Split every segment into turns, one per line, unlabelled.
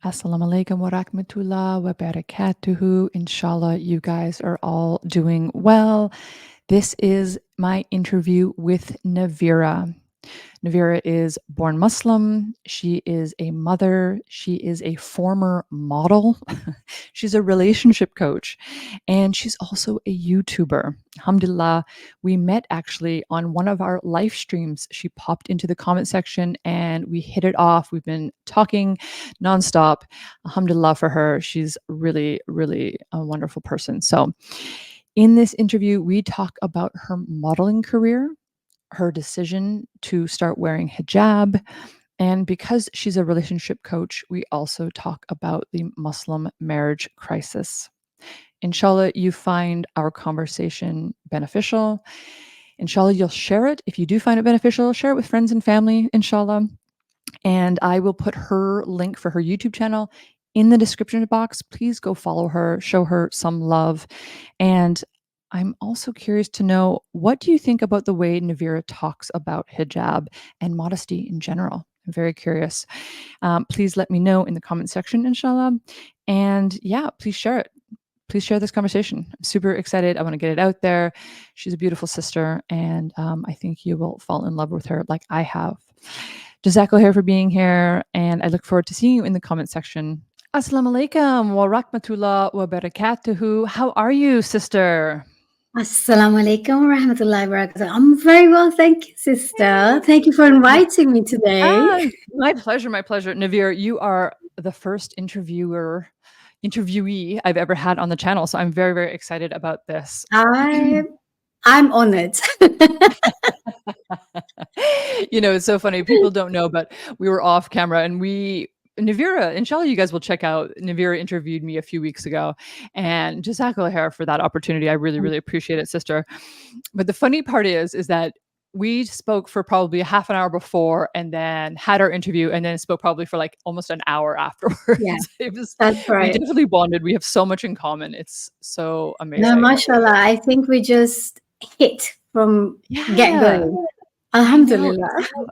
Assalamu alaikum wa rahmatullah wa barakatuhu. Inshallah, you guys are all doing well. This is my interview with Navira. Navira is born Muslim. She is a mother. She is a former model. She's a relationship coach. And she's also a YouTuber. Alhamdulillah, we met actually on one of our live streams. She popped into the comment section and we hit it off. We've been talking nonstop. Alhamdulillah for her. She's really, really a wonderful person. So, in this interview, we talk about her modeling career, her decision to start wearing hijab. And because she's a relationship coach, we also talk about the Muslim marriage crisis. Inshallah, you find our conversation beneficial. Inshallah, you'll share it. If you do find it beneficial, share it with friends and family, inshallah. And I will put her link for her YouTube channel in the description box. Please go follow her, show her some love. And I'm also curious to know, what do you think about the way Navira talks about hijab and modesty in general? I'm very curious. Please let me know in the comment section, inshallah. And yeah, please share it. Please share this conversation. I'm super excited. I want to get it out there. She's a beautiful sister, and I think you will fall in love with her like I have. Jazakallah for being here, and I look forward to seeing you in the comment section. Assalamu alaikum wa rahmatullah wa barakatuhu. How are you, sister?
Assalamu alaikum wa rahmatullahi wa barakatuh. I'm very well, thank you, sister. Thank you for inviting me today.
My pleasure, my pleasure. Navira, you are the first interviewee I've ever had on the channel, so I'm very, very excited about this.
I'm honored.
You know, it's so funny. People don't know, but we were off camera and Navira, inshallah, you guys will check out. Navira interviewed me a few weeks ago, and Jazakallah for that opportunity. I really, really appreciate it, sister. But the funny part is that we spoke for probably a half an hour before and then had our interview and then spoke probably for like almost an hour afterwards.
Yeah, that's right.
We definitely bonded. We have so much in common. It's so amazing.
No, mashallah. I think we just hit from get-go. Alhamdulillah.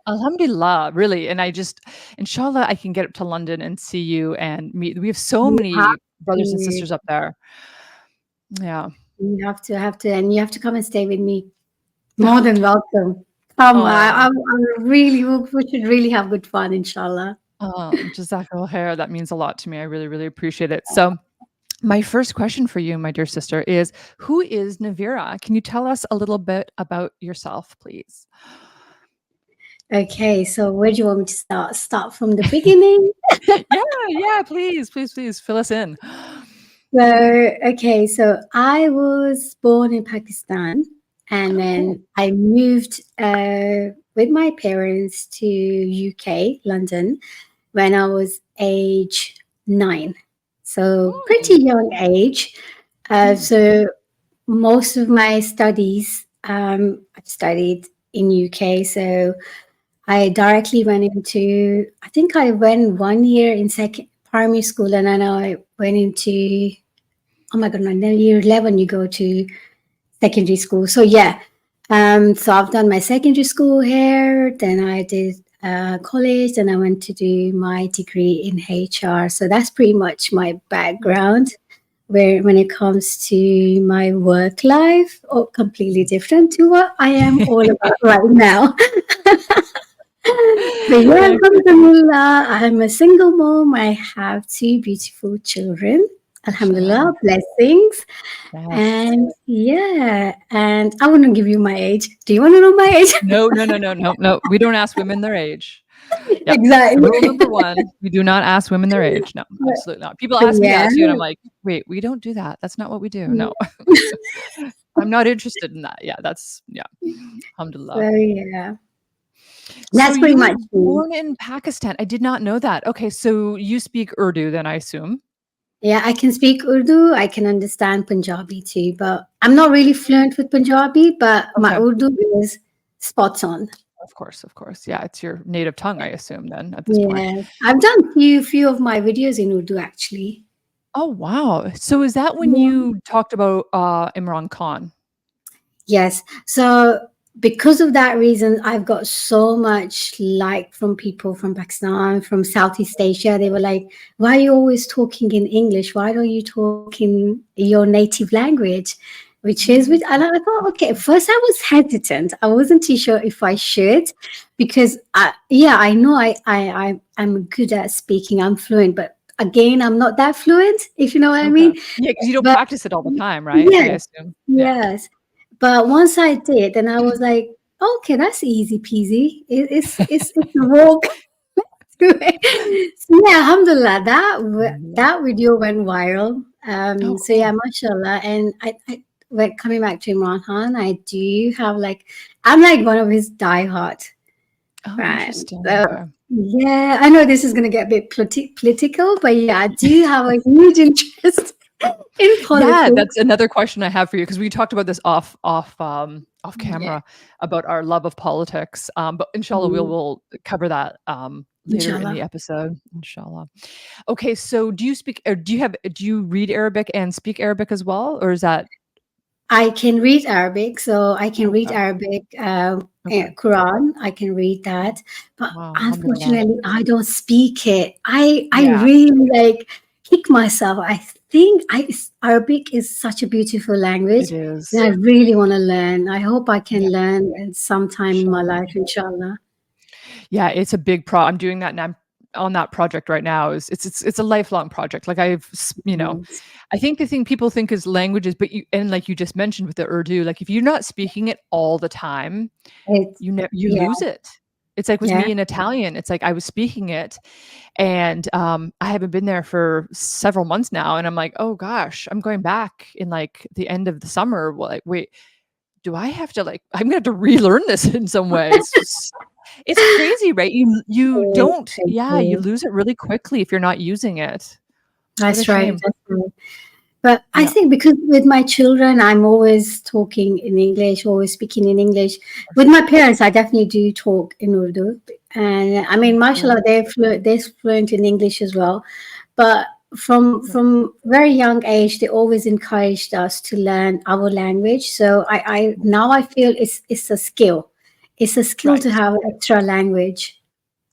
Alhamdulillah, really. And I just, inshallah, I can get up to London and see you and meet. We have so many brothers and sisters up there. Yeah.
You have to, and you have to come and stay with me. More than welcome. I really, we should really have good fun, inshallah.
Jazakallah khair. That means a lot to me. I really, really appreciate it. So, my first question for you, my dear sister, is who is Navira? Can you tell us a little bit about yourself, please?
Okay, so where do you want me to start? Start from the beginning?
Yeah, please fill us in.
So I was born in Pakistan, and then I moved with my parents to UK, London, when I was age 9. So pretty young age. So most of my studies, I studied in UK. So I directly went into, I think I went 1 year in primary school, and then I went into, oh my God, no, year 11 you go to secondary school. So yeah, so I've done my secondary school here, then I did college, and I went to do my degree in HR. So that's pretty much my background. Where when it comes to my work life, completely different to what I am all about right now. But yeah, alhamdulillah, I'm a single mom. I have 2 beautiful children. Alhamdulillah, blessings.
Yes.
And yeah, and I wouldn't give you my age. Do you want to know my age?
No. We don't ask women their age. Yep.
Exactly.
Rule number 1, we do not ask women their age. No, absolutely not. People ask me that too, and I'm like, wait, we don't do that. That's not what we do. No. I'm not interested in that. Yeah, alhamdulillah.
So yeah. That's pretty much
born in Pakistan. I did not know that. Okay, so you speak Urdu then, I assume?
Yeah, I can speak Urdu. I can understand Punjabi too, but I'm not really fluent with Punjabi, but my Urdu is spot on.
Of course. Yeah, it's your native tongue, I assume then at this point.
I've done few of my videos in Urdu actually.
Oh, wow. So is that when you talked about Imran Khan?
Yes. So because of that reason, I've got so much like from people from Pakistan, from Southeast Asia. They were like, "Why are you always talking in English? Why don't you talk in your native language?" Which, and I thought, okay, at first I was hesitant. I wasn't too sure if I should, because yeah, I know I'm good at speaking. I'm fluent, but again, I'm not that fluent, if you know what I
Okay.
mean.
Yeah, because you don't
But
practice it all the time, right? I
yes,
assume. Yeah.
yes. But once I did, then I was like, okay, that's easy peasy. It's a walk through it. So yeah, alhamdulillah,
Mhm.
that video went viral.
Oh,
So yeah,
cool.
mashallah. And I when coming back to Imran Khan, I do have like, I'm like one of his diehard
Oh,
fans.
interesting.
So
Okay.
yeah, I know this is gonna get a bit political, but yeah, I do have a huge interest in
Yeah,
politics.
that's another question I have for you because we talked about this off
Yeah,
camera about our love of politics. But inshallah,
mm,
we'll cover that later in the
inshallah.
episode. Inshallah. Okay, so do you speak or do you read Arabic and speak Arabic as well, or is that
I can read Arabic, so I can read
okay?
Arabic,
Okay.
Quran. I can read that, but
Wow, alhamdulillah.
unfortunately, I don't speak it. I
Yeah,
really like kick myself. I think Arabic is such a beautiful
it
language, and
is.
I really want to learn. I hope I
Yeah,
can learn at some time in my
inshallah.
life, inshallah.
Yeah, it's a big I'm doing that now. I'm on that project right now. Is it's a lifelong project. Like
Yes.
I think the thing people think is languages, but you and like you just mentioned with the Urdu, like if you're not speaking it all the time,
It's
you
yeah,
lose it. It's like with
yeah.
me in Italian. It's like I was speaking it, and I haven't been there for several months now, and I'm like, oh gosh, I'm going back in like the end of the summer. Well, like, wait, do I have to like? I'm gonna have to relearn this in some way. It's crazy, right? You don't, yeah, you lose it really quickly if you're not using it. What a
That's right.
shame.
That's right. But I
Yeah.
think because with my children, I'm always talking in English, always speaking in English. With my parents, I definitely do talk in Urdu. And I mean,
Cool.
mashallah, they're fluent in English as well. But
Yeah.
from very young age, they always encouraged us to learn our language. So I now I feel it's a skill. It's a skill
Right.
to have an extra language.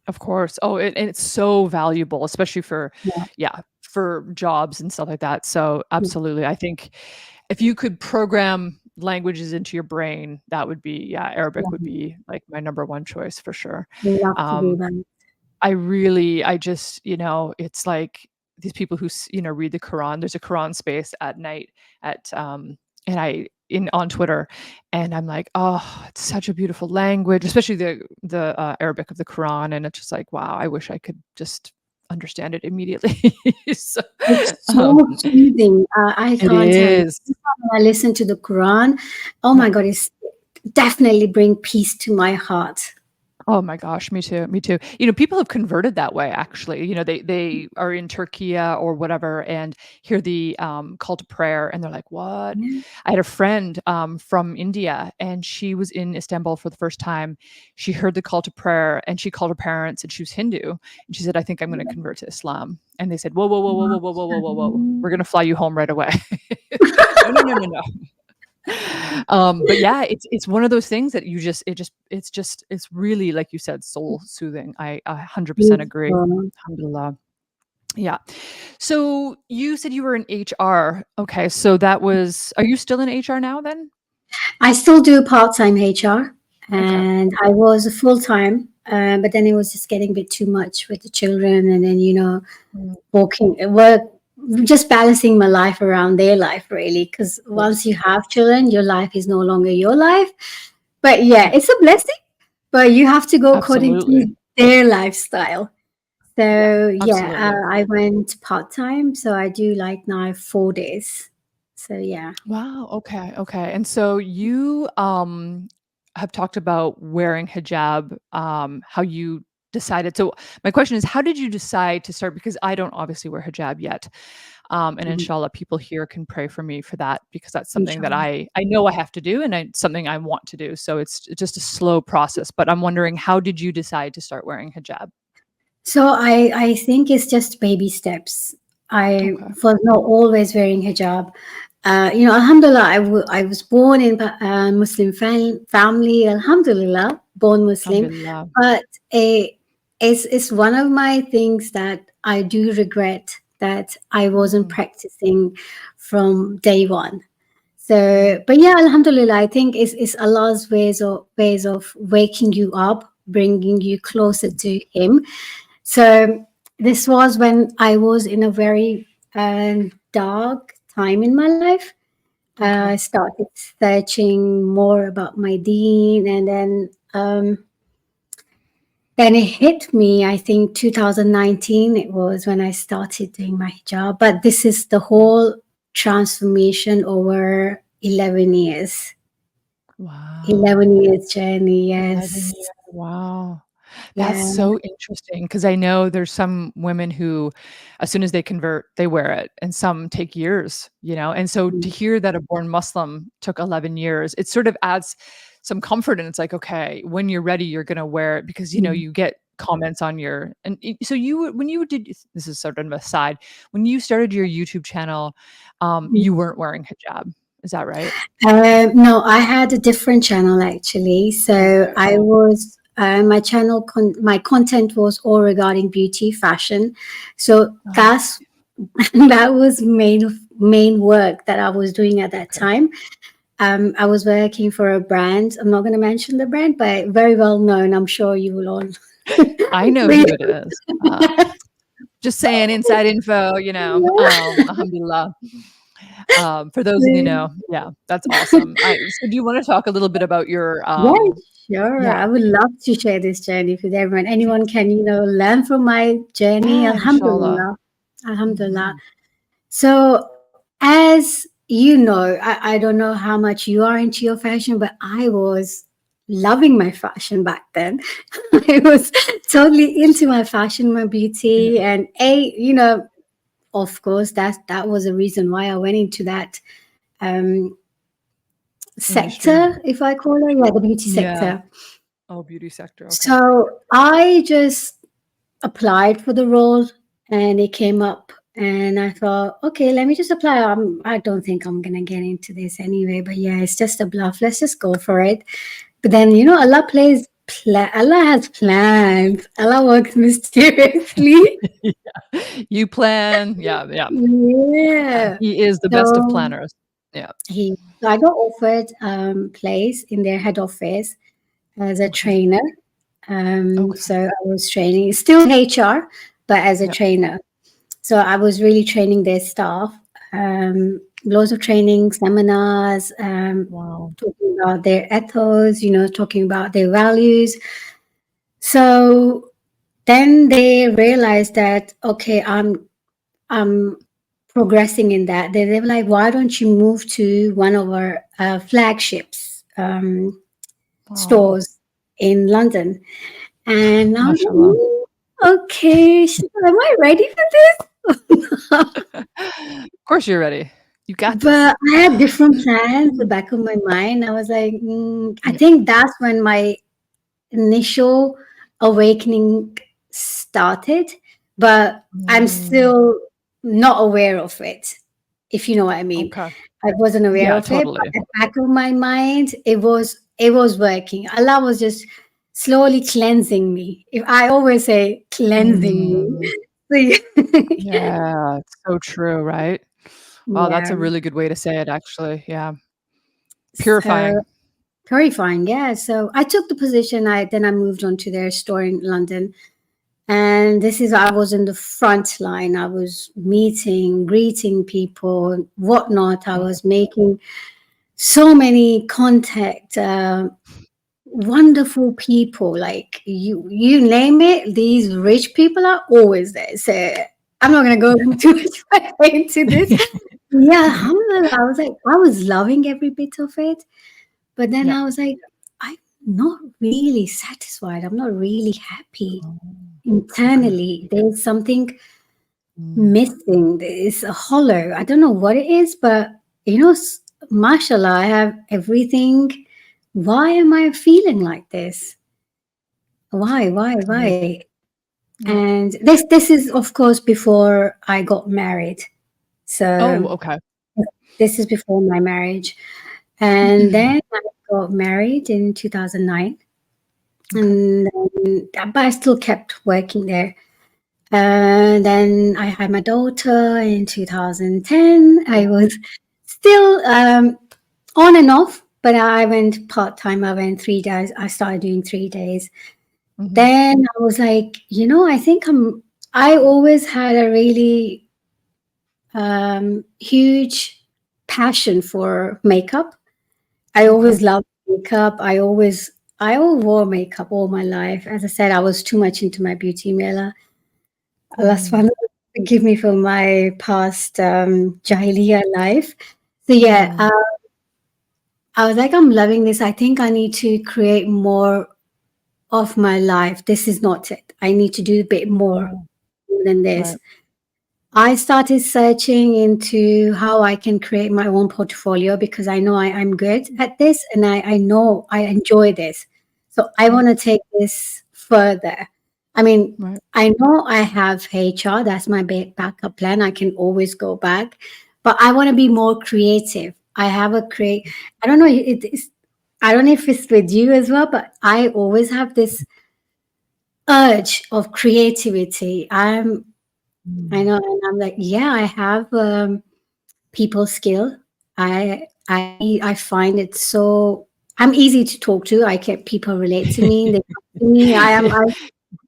Of course. Oh, and it's so valuable, especially for
Yeah.
yeah, for jobs and stuff like that. So, absolutely. I think if you could program languages into your brain, that would be yeah, Arabic would
Yeah.
be like my number one choice for sure.
Love to do
Um,
that.
I just, it's like these people who, read the Quran. There's a Quran space at night at and I in on Twitter, and I'm like, oh, it's such a beautiful language, especially the Arabic of the Quran, and it's just like, wow, I wish I could just understand it immediately. So,
It's
um,
so soothing. I
it
can't tell you.
is.
Every time I listen to the Quran, oh
Yeah.
my God, it's definitely bring peace to my heart.
Oh my gosh, me too, me too. People have converted that way actually. They are in Turkey or whatever and hear the call to prayer and they're like, "What?"
Yeah.
I had a friend from India and she was in Istanbul for the first time. She heard the call to prayer and she called her parents and she was Hindu and she said, "I think I'm going to convert to Islam." And they said, "Whoa, whoa, whoa, whoa, whoa, whoa, whoa, whoa, whoa, whoa. We're going to fly you home right away." No, no, no, no, no. But yeah, it's one of those things that it's really, like you said, soul soothing. I 100% agree.
Beautiful.
Alhamdulillah. Yeah. So you said you were in HR. Okay, so that was are you still in HR now then?
I still do part-time HR,
Okay.
and I was a full-time, but then it was just getting a bit too much with the children, and then
Mm,
work, just balancing my life around their life, really. Because
of
once
course.
you have children, your life is no longer your life. But yeah,
Yeah,
it's a blessing, but you have to go according
absolutely.
to their lifestyle.
Yeah,
So yeah,
absolutely.
I went part-time, so I do like now 4 days. So yeah.
Wow, okay, okay. And so you have talked about wearing hijab, how you decided. So my question is, how did you decide to start? Because I don't obviously wear hijab yet. And
Mhm.
inshallah, people here can pray for me for that because that's something that
Inshallah.
I know I have to do and something I want to do. So it's just a slow process. But I'm wondering, how did you decide to start wearing hijab?
So I think it's just baby steps. I
Okay.
was not always wearing hijab. Alhamdulillah, I was born in a Muslim family, Alhamdulillah, born Muslim.
Alhamdulillah.
But it's one of my things that I do regret that I wasn't
Mm,
practicing from day one.
mm,
So, but yeah, Alhamdulillah, I think it's Allah's ways of waking you up, bringing you closer to Him. So this was when I was in a very dark time in my life.
okay.
I started searching more about my deen, and then it hit me. I think 2019 it was when I started doing my hijab. But this is the whole transformation over 11 years.
Wow.
11 years journey.
11
Yes.
years. Wow. That's
Yeah.
so interesting because I know there's some women who, as soon as they convert, they wear it, and some take years, you know? And so to hear that a born Muslim took 11 years, it sort of adds some comfort. And it's like, okay, when you're ready, you're going to wear it because, you know,
Mm.
you get comments on your, so you, when you did, this is sort of an aside, when you started your YouTube channel, you weren't wearing hijab. Is that right?
No, I had a different channel actually. So
Okay.
I
Oh,
was my channel my content was all regarding beauty, fashion. So
oh,
that's that was main work that I was doing at that
okay.
time. I was working for a brand. I'm not going to mention the brand, but very well known. I'm sure you will all.
I know who it is. Just saying inside info, you know, alhamdulillah. For those of you know, yeah, that's awesome. So do you wanna talk a little bit about your,
Yeah, sure.
yeah,
I would love to share this journey with everyone. Anyone can, learn from my journey.
yeah, inshallah.
Alhamdulillah. Alhamdulillah.
Mhm.
So, as you know, I don't know how much you are into your fashion, but I was loving my fashion back then. I was totally into my fashion, my
Yeah,
beauty, and of course, that was a reason why I went into that um,
industry.
sector, if I call it, yeah, the beauty
Yeah.
sector.
Oh, beauty sector, okay.
So I just applied for the role and it came up and I thought, okay, let me just apply. I don't think I'm gonna get into this anyway, but yeah, it's just a bluff. Let's just go for it. But then Allah has plans. Allah works mysteriously.
Yeah. You plan, yeah, yeah.
Yeah.
He is the best of
So
planners. Yeah,
I got offered place in their head office as a
okay,
trainer.
okay.
So I was training, still HR, but as a
Yeah,
trainer. So I was really training their staff. Loads of training, seminars,
wow.
talking about their ethos, talking about their values. So then they realized that, okay, I'm progressing in that. They were like, why don't you move to one of our flagships
Wow.
stores in London? And I was like,
Mashallah.
okay, am I ready for this?
Of course you're ready. You got this.
But I had different plans in the back of my mind. I was like, I
Yeah.
think that's when my initial awakening started, but I'm
Mm,
still not aware of it, if you know what I mean.
okay.
I wasn't aware
Yeah,
of it, but
totally.
at the back of my mind, it was working. Allah was just slowly cleansing me. If I always say cleansing me.
Mm,
So,
yeah, it's so true, right? Wow, that's
yeah.
a really good way to say it, actually. Yeah.
So
Purifying.
terrifying, yeah. So I took the position. I moved on to their store in London, and this is I was in the front line. I was meeting, greeting people, whatnot. I
Wow.
was making so many contact. Wonderful people, like you name it. These rich people are always there. So I'm not gonna go too much into this. Yeah, alhamdulillah, I was loving every bit of it. But then
Yeah.
I was like, I'm not really satisfied. I'm not really happy
Oh, okay.
internally. There's something
Mm,
missing. There's a hollow. I don't know what it is, but mashallah, I have everything. Why am I feeling like this? Why, why,
yeah.
why?
Yeah.
And this is of course before I got married.
Oh,
So
okay.
This is before my marriage. And then I got married in 2009.
Okay.
And but I still kept working there. And then I had my daughter in 2010. I was still on and off, but I went part time. I went 3 days. I started doing 3 days.
Mhm.
Then I was like, I think I always had a really huge passion for makeup. I
Okay.
always loved makeup. I always wore makeup all my life. As I said, I was too much into my beauty, Mela. That's
Mhm.
one. Forgive me for my past Jahiliya life. So yeah,
Mm.
I was like, I'm loving this. I think I need to create more of my life. This is not it. I need to do a bit more
Yeah.
than
Right.
this. I started searching into how I can create my own portfolio because I know I'm good at this and I know I enjoy this. So I
Right.
want to take this further. I mean,
Right.
I know I have HR, that's my backup plan. I can always go back, but I want to be more creative. I don't know, I don't know if it's with you as well, but I always have this urge of creativity. I
Mm.
know, and I'm like, yeah, I have people skill. I find it so. I'm easy to talk to. I get people relate to me. They come to me.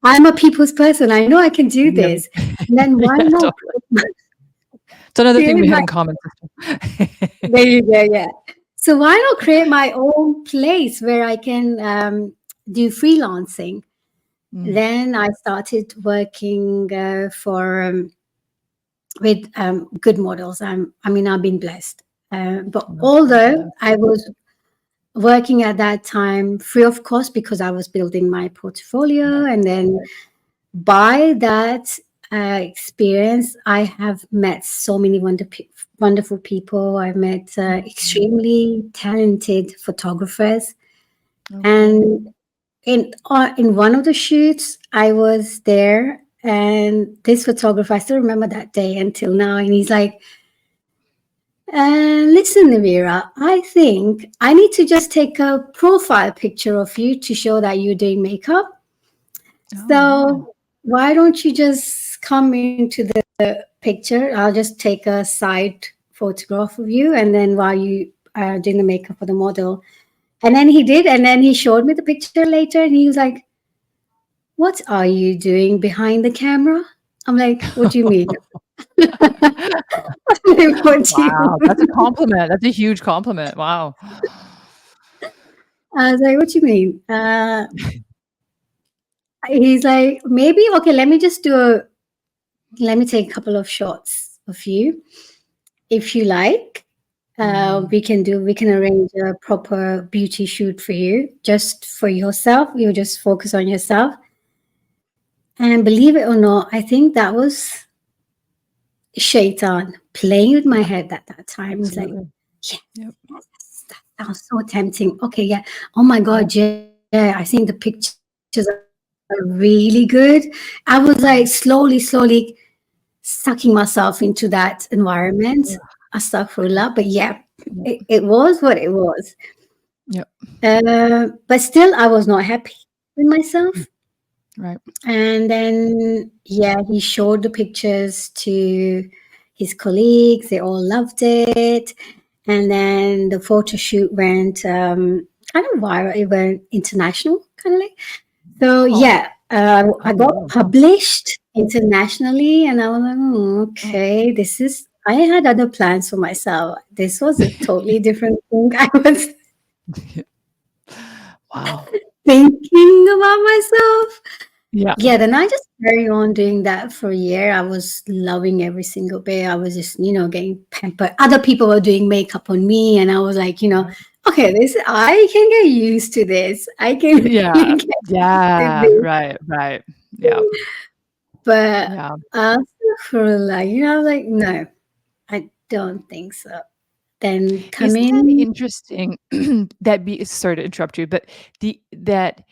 I'm a people's person. I know I can do
Yeah.
this. And then why
Yeah,
not
totally. It's another thing
create
we have
my?
in common, sister.
There you go. Yeah. So why not create my own place where I can do freelancing?
Mm.
Then I started working for with good models. I mean, I've been blessed. But although
Alhamdulillah.
I was working at that time free of cost because I was building my portfolio,
Right.
and then by that experience, I have met so many wonderful people. I've met
Mhm.
extremely talented photographers,
Okay.
and in one of the shoots, I was there, and this photographer, I still remember that day until now, and he's like, listen, Navira, I think I need to just take a profile picture of you to show that you're doing makeup.
Oh, wow.
So why don't you just come into the picture? I'll just take a side photograph of you, and then while you are doing the makeup for the model. And then he did, and then he showed me the picture later, and he was like, "What are you doing behind the camera?" I'm like, "What do you mean?" What do you
Wow, that's a
mean?
compliment. That's a huge compliment. Wow.
I was like, "What do you mean?" He's like, maybe okay. Let me take a couple of shots of you, if you like.
Mm.
We can arrange a proper beauty shoot for you, just for yourself. You just focus on yourself. And believe it or not, I think that was Shaitan playing with my
Yeah,
head at that time. It's like,
absolutely.
yeah,
Yep.
that sounds so tempting. Okay, yeah. Oh my
Yep.
God, yeah. I think the pictures are really good. I was like slowly sucking myself into that environment.
Yeah.
Astaghfirullah. But yeah,
Yep.
it was what it was.
Yep.
But still, I was not happy with
Mm.
myself.
Right.
And then, yeah, he showed the pictures to his colleagues. They all loved it. And then the photo shoot went kind of viral. It went international, kind of like. So,
Oh.
yeah, I
Oh,
got
wow.
published internationally. And I was like,
Oh.
okay, I had other plans for myself. This was a totally different thing I was
Wow.
thinking about myself.
Yeah.
Yeah, then I just carry on doing that for a year. I was loving every single bit. I was just, getting pampered. Other people were doing makeup on me, and I was like,
Right.
okay, this I can get used to this. I can
Yeah.
really get used to
Yeah.
this.
Right, right. Yeah.
But
Yeah.
for like, I was like, no, I don't think so. Then come
Isn't that
in.
interesting sorry to interrupt you, but that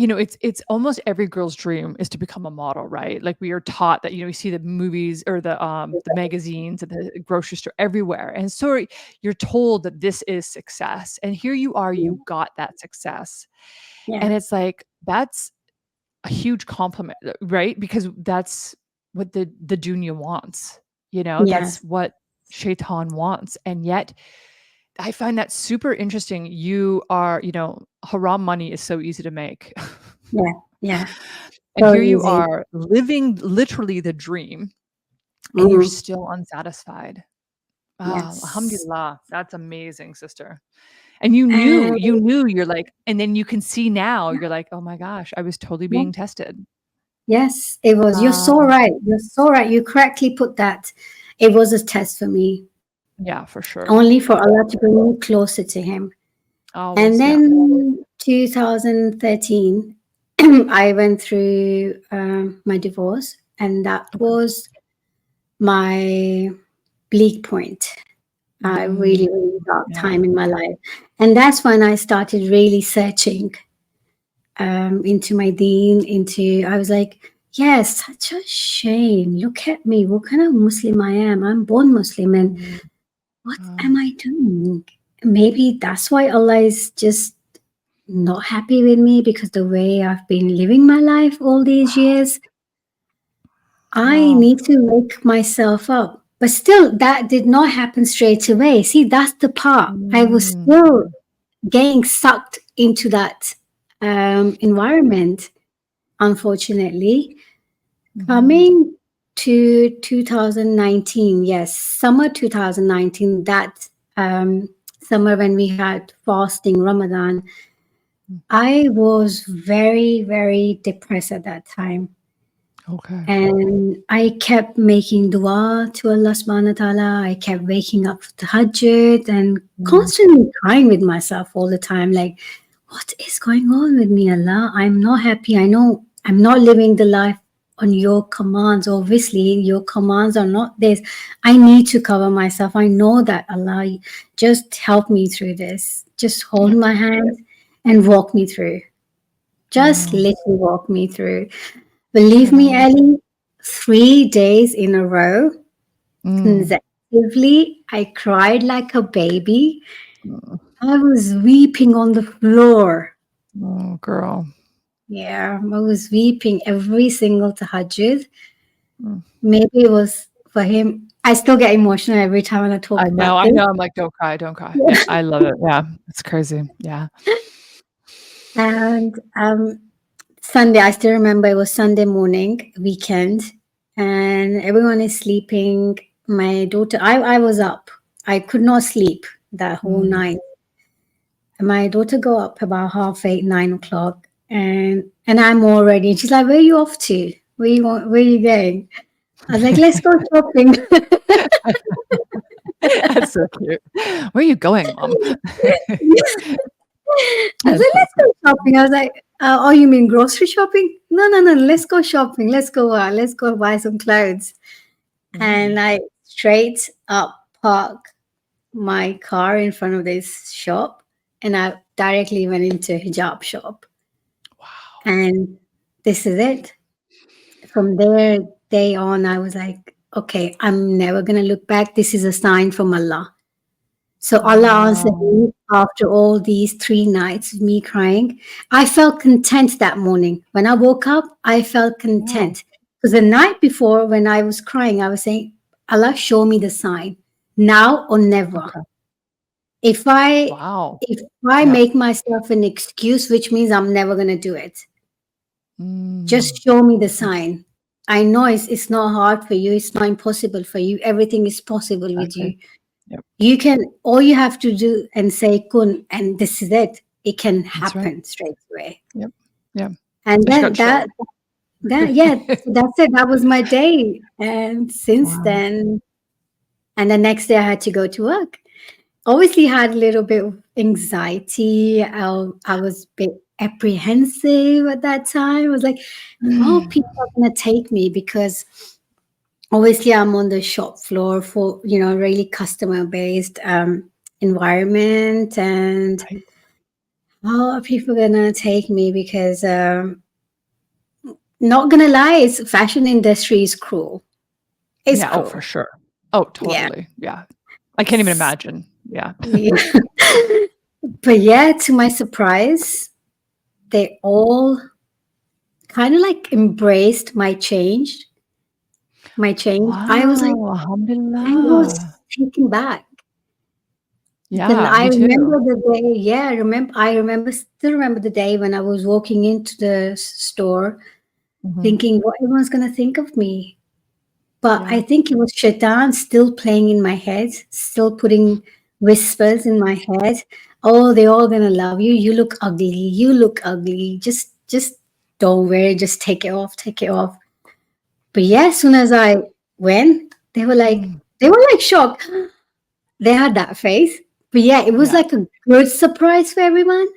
it's almost every girl's dream is to become a model, right? Like we are taught that, you see the movies or the magazines at the grocery store everywhere. And so you're told that this is success. And here you are,
Yeah.
you got that success.
Yeah.
And it's like, that's a huge compliment, right? Because that's what the dunya wants. That's
Yes.
what shaitan wants. And yet I find that super interesting. You are, haram money is so easy to make.
Yeah. Yeah.
And
So
here you
easy.
are living literally the dream and you're
Mhm.
still unsatisfied. Ah,
Yes.
alhamdulillah. That's amazing, sister. And you knew,
And
you knew you're like, and then you can see now, you're like, oh my gosh, I was totally
yeah,
being tested.
yes, it was. You're so
Wow.
right. You're so right. You correctly put that. It was a test for me,
Yeah, for sure.
only for Allah to bring me closer to Him. And
Always. Yeah.
then 2013, I went through my divorce, and that
Okay.
was my bleak point. A
Mm,
really, really dark
yeah.
time in my life. And that's when I started really searching into my deen, I was like, yes, such a shame. Look at me. What kind of Muslim I am. I'm born Muslim. And
Mm,
what
wow.
am I doing? Maybe that's why Allah is just not happy with me, because the way I've been living my life all these years, I
Wow.
need to wake myself up. But still, that did not happen straight away. See, that's the part. I was
Mm,
still getting sucked into that environment, unfortunately.
mhm.
Coming to 2019, yes, summer 2019, that summer when we had fasting Ramadan,
Mm,
I was very, very depressed at that time.
okay.
And I kept making dua to Allah subhanahu wa ta'ala. I kept waking up for tahajjud and
Mm,
constantly crying with myself all the time. Like, what is going on with me, Allah? I'm not happy. I know I'm not living the life on your commands. Obviously, your commands are not this. I need to cover myself. I know that, Allah. Just help me through this. Just hold
yep.
my hand and walk me through. Just
Wow.
literally walk me through. Believe me,
Wow.
Ellie, 3 days in a row,
Mm,
consecutively, I cried like a baby.
mm,
I was weeping on the floor.
oh, girl.
Yeah, I was weeping every single tahajjud.
Mm.
Maybe it was for him. I still get emotional every time when I talk
I know,
about
I
this.
know. I'm like, "Don't cry, don't cry." Yeah, I love it. Yeah, it's crazy. Yeah.
And Sunday, I still remember it was Sunday morning, weekend, and everyone is sleeping. My daughter, I was up. I could not sleep that whole
Mm.
night. And my daughter go up about 8:30, 9 o'clock, and I'm all ready. And she's like, "Where are you off to? Where are you going?" I was like, "Let's go shopping."
That's so cute. "Where are you going, mom?"
I was
That's
like,
so
"Let's
cute.
go shopping." I was like, "Oh, you mean grocery shopping? No, no, no. Let's go shopping. Let's go buy some clothes." And
Mm.
I straight up park my car in front of this shop, and I directly went into a hijab shop.
Wow.
And this is it. From there, day on, I was like, okay, I'm never going to look back. This is a sign from Allah. So Allah answered
Wow.
me after all these 3 nights of me crying. I felt content that morning. When I woke up, I felt
Wow.
content. Because the night before, when I was crying, I was saying, Allah, show me the sign now or never.
Okay.
If I
Wow.
if I
Yeah.
make myself an excuse, which means I'm never gonna do it,
Mm.
just show me the sign. I know it's not hard for you, it's not impossible for you. Everything is possible with
Exactly.
you.
Yep.
You can all you have to do and say kun, and this is it. It can
That's right.
happen straight away.
Yep. Yeah.
And
I just
then
got chills.
that yeah, so that's it. That was my day. And since
Wow.
then, and the next day I had to go to work. Obviously had a little bit of anxiety. I was a bit apprehensive at that time. I was like, how
Mm.
people are going to take me, because obviously I'm on the shop floor for, really customer based environment, and
Right.
how are people gonna take me? Because not gonna lie, it's fashion industry is cruel. It's
Yeah, oh, for
cruel.
sure. Oh,
Yeah.
totally, yeah. I can't even imagine, yeah.
Yeah. But yeah, to my surprise, they all kind of like embraced my change. My change. I was like,
Wow,
I was
alhamdulillah.
taken back. Then
Yeah,
I
me too.
remember the day. Yeah, still remember the day when I was walking into the store,
Mhm.
thinking what everyone's gonna think of me. But I
Yeah.
think it was Shaitan still playing in my head, still putting whispers in my head. Oh, they're all gonna love you. You look ugly. You look ugly. Just don't wear it. Just take it off. Take it off. But yeah, as soon as I went,
Mm,
they were like shocked. They had that face. But yeah, it was
yeah.
like a good surprise for everyone.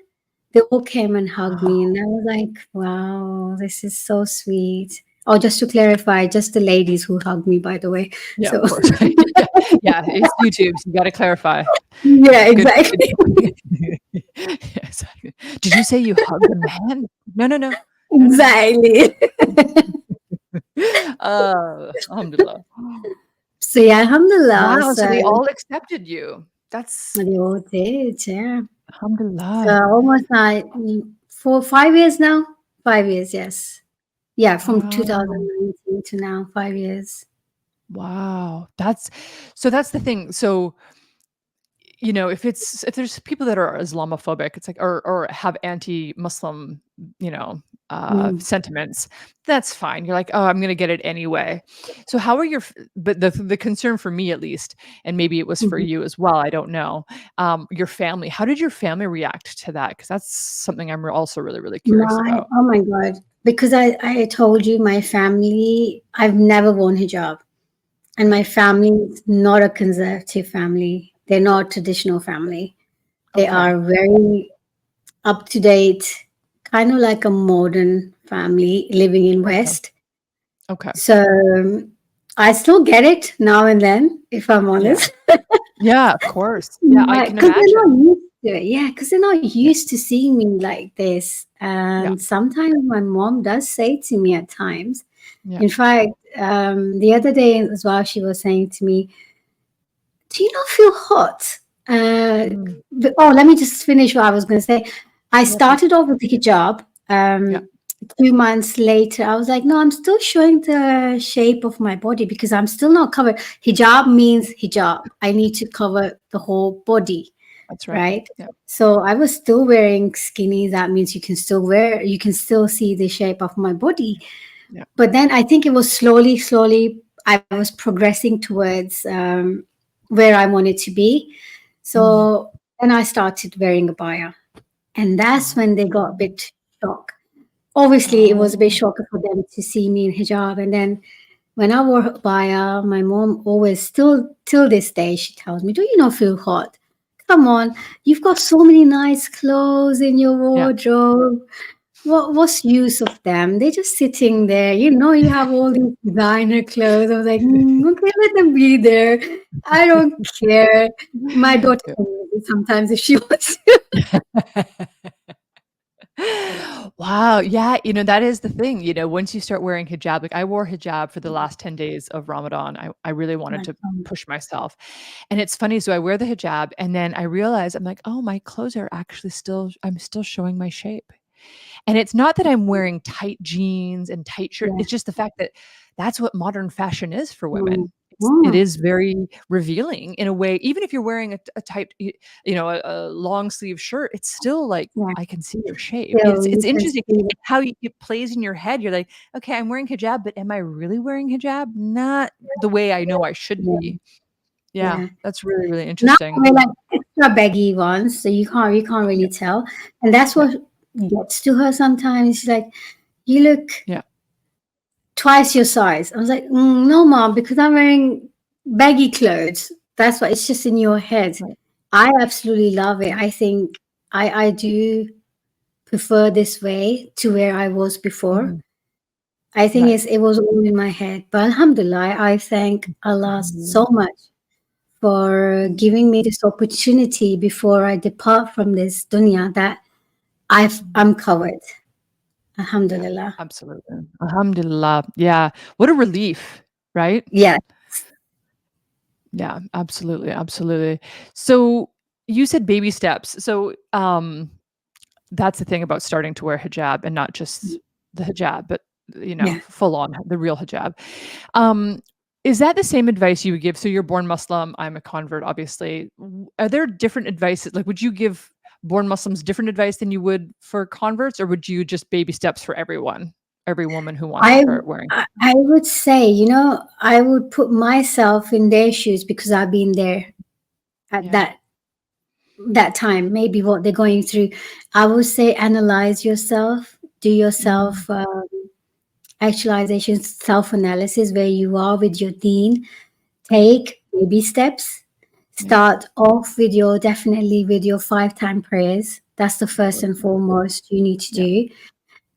They all came and hugged me,
Wow.
and I was like, wow, this is so sweet. Oh, just to clarify, just the ladies who hugged me, by the way.
Yeah, of
So,
course. Yeah, yeah, it's YouTube, so you gotta clarify.
yeah,
Good good
exactly.
Yeah, exactly. "Did you say you hugged a man?" "No, no, no. No, no, no."
Exactly.
Alhamdulillah.
So, yeah, alhamdulillah.
Wow, so
So,
they all accepted you. That's
they all did, yeah. So,
alhamdulillah.
almost like 5 years now. 5 years, yes. Yeah, from
Wow.
2019 to now, 5 years.
Wow. That's the thing. So, if there's people that are Islamophobic, it's like or have anti-Muslim, you know,
Mm.
sentiments, that's fine. You're like, "Oh, I'm gonna get it anyway." So how are your f but the concern for me at least, and maybe it was for
Mhm.
you as well, I don't know, your family. How did your family react to that? Because that's something I'm also really, really curious about.
Oh my God. Because I told you my family, I've never worn hijab. And
Right.
my family is not a conservative family. They're not a traditional family. They
Okay.
are very up to date, kind of like a modern family living in
Okay.
West.
Okay.
So I still get it now and then, if I'm
Yeah.
honest.
Yeah, of course. Yeah, I
Yeah,
can
because they're not
imagine.
used to it. Yeah, because they're not
Yeah.
used to seeing me like this.
Yeah.
And sometimes my mom does say to me at times,
Yeah.
in fact, the other day as well, she was saying to me, "Do you not feel hot?" Uh,
Mm.
let me just finish what I was going to say. I
Yeah, please.
started off with the hijab.
Yeah.
2 months later, I was like, no, I'm still showing the shape of my body because I'm still not covered. Hijab means hijab. I need to cover the whole body,
That's right.
right?
Yeah.
So I was still wearing skinny. That means you can still see the shape of my body.
Yeah.
But then I think it was slowly, I was progressing towards where I wanted to be.
Mm.
So then I started wearing a baya. And that's
Oh.
when they got a bit shocked. Obviously, it was a bit
Oh.
shocking for them to see me in hijab. And then when I wore abaya, my mom always, still till this day, she tells me, "Do you not feel hot? Come on, you've got so many nice clothes in your
Yeah.
wardrobe. What's use of them? They're just sitting there. You know, you have all these designer clothes." I was like, okay, let them be there. I don't care. My daughter
Yeah.
can use it sometimes if she wants to.
Wow, yeah, that is the thing, once you start wearing hijab, like, I wore hijab for the last 10 days of Ramadan. I really wanted to push myself, and it's funny, so I wear the hijab, and then I realize, I'm like, "Oh, my clothes are actually I'm still showing my shape." And it's not that I'm wearing tight jeans and tight shirt,
Yeah.
it's just the fact that that's what modern fashion is for
Mm.
women. It
Mm.
is very revealing in a way, even if you're wearing a tight, a long sleeve shirt, it's still like,
Yeah.
I can see your shape. It's
Still,
it's
you can
interesting
see it.
how it plays in your head. You're like, "Okay, I'm wearing hijab, but am I really wearing hijab? Not the way I know I should
Yeah.
be." Yeah,
Yeah.
that's really, really
Now
interesting.
I wear like extra baggy ones, so you can't
Yeah,
really tell. And that's
yeah,
what gets to her sometimes. She's like, "You look
yeah,
twice your size." I was like, "No, mom, because I'm wearing baggy clothes. That's why it's just in your head."
right.
I absolutely love it. I think I do prefer this way to where I was before.
Mhm,
I think
right.
it was all in my head. But alhamdulillah, I thank Allah
Alhamdulillah.
so much for
Mm,
giving me this opportunity before I depart from this dunya, that I'm covered. Alhamdulillah.
Absolutely. Alhamdulillah. Yeah. What a relief, right?
Yeah.
Yeah, absolutely, absolutely. So you said baby steps. So that's the thing about starting to wear hijab and not just the hijab, but
Yeah.
full on the real hijab. Um, is that the same advice you would give? So you're born Muslim, I'm a convert, obviously. Are there different advices? Like, would you give born Muslims different advice than you would for converts, or would you just baby steps for everyone, every woman who wants to
I
start wearing?
I would say, I would put myself in their shoes because I've been there at
Yeah.
that time, maybe what they're going through. I would say analyze yourself, do
Mm,
yourself actualization, self-analysis where you are with your deen.
yeah.
Take baby steps.
Yeah.
Start off with your definitely with your 5 time prayers. That's the first and
Absolutely.
foremost you need to
Yeah.
do.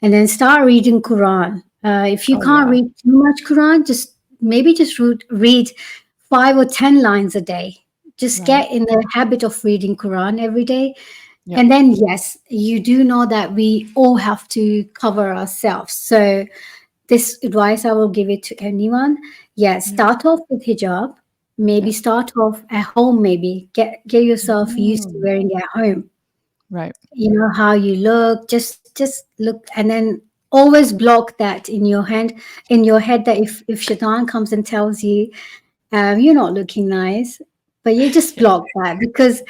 And then start reading Quran. If you
Oh
can't
yeah.
read too much Quran, just maybe just read 5 or 10 lines a day. Just
Right.
get in the habit of reading Quran every day.
Yeah.
And then yes, you do know that we all have to cover ourselves. So this advice I will give it to anyone. Yes,
Yeah.
start off with hijab.
Yeah.
Maybe start off at home. Maybe get yourself used to
Mm,
wearing it at home.
right.
You know how you look. Just look, and then always block that in your head that if Shaitan comes and tells you you're not looking nice, but you just
Yeah.
block that because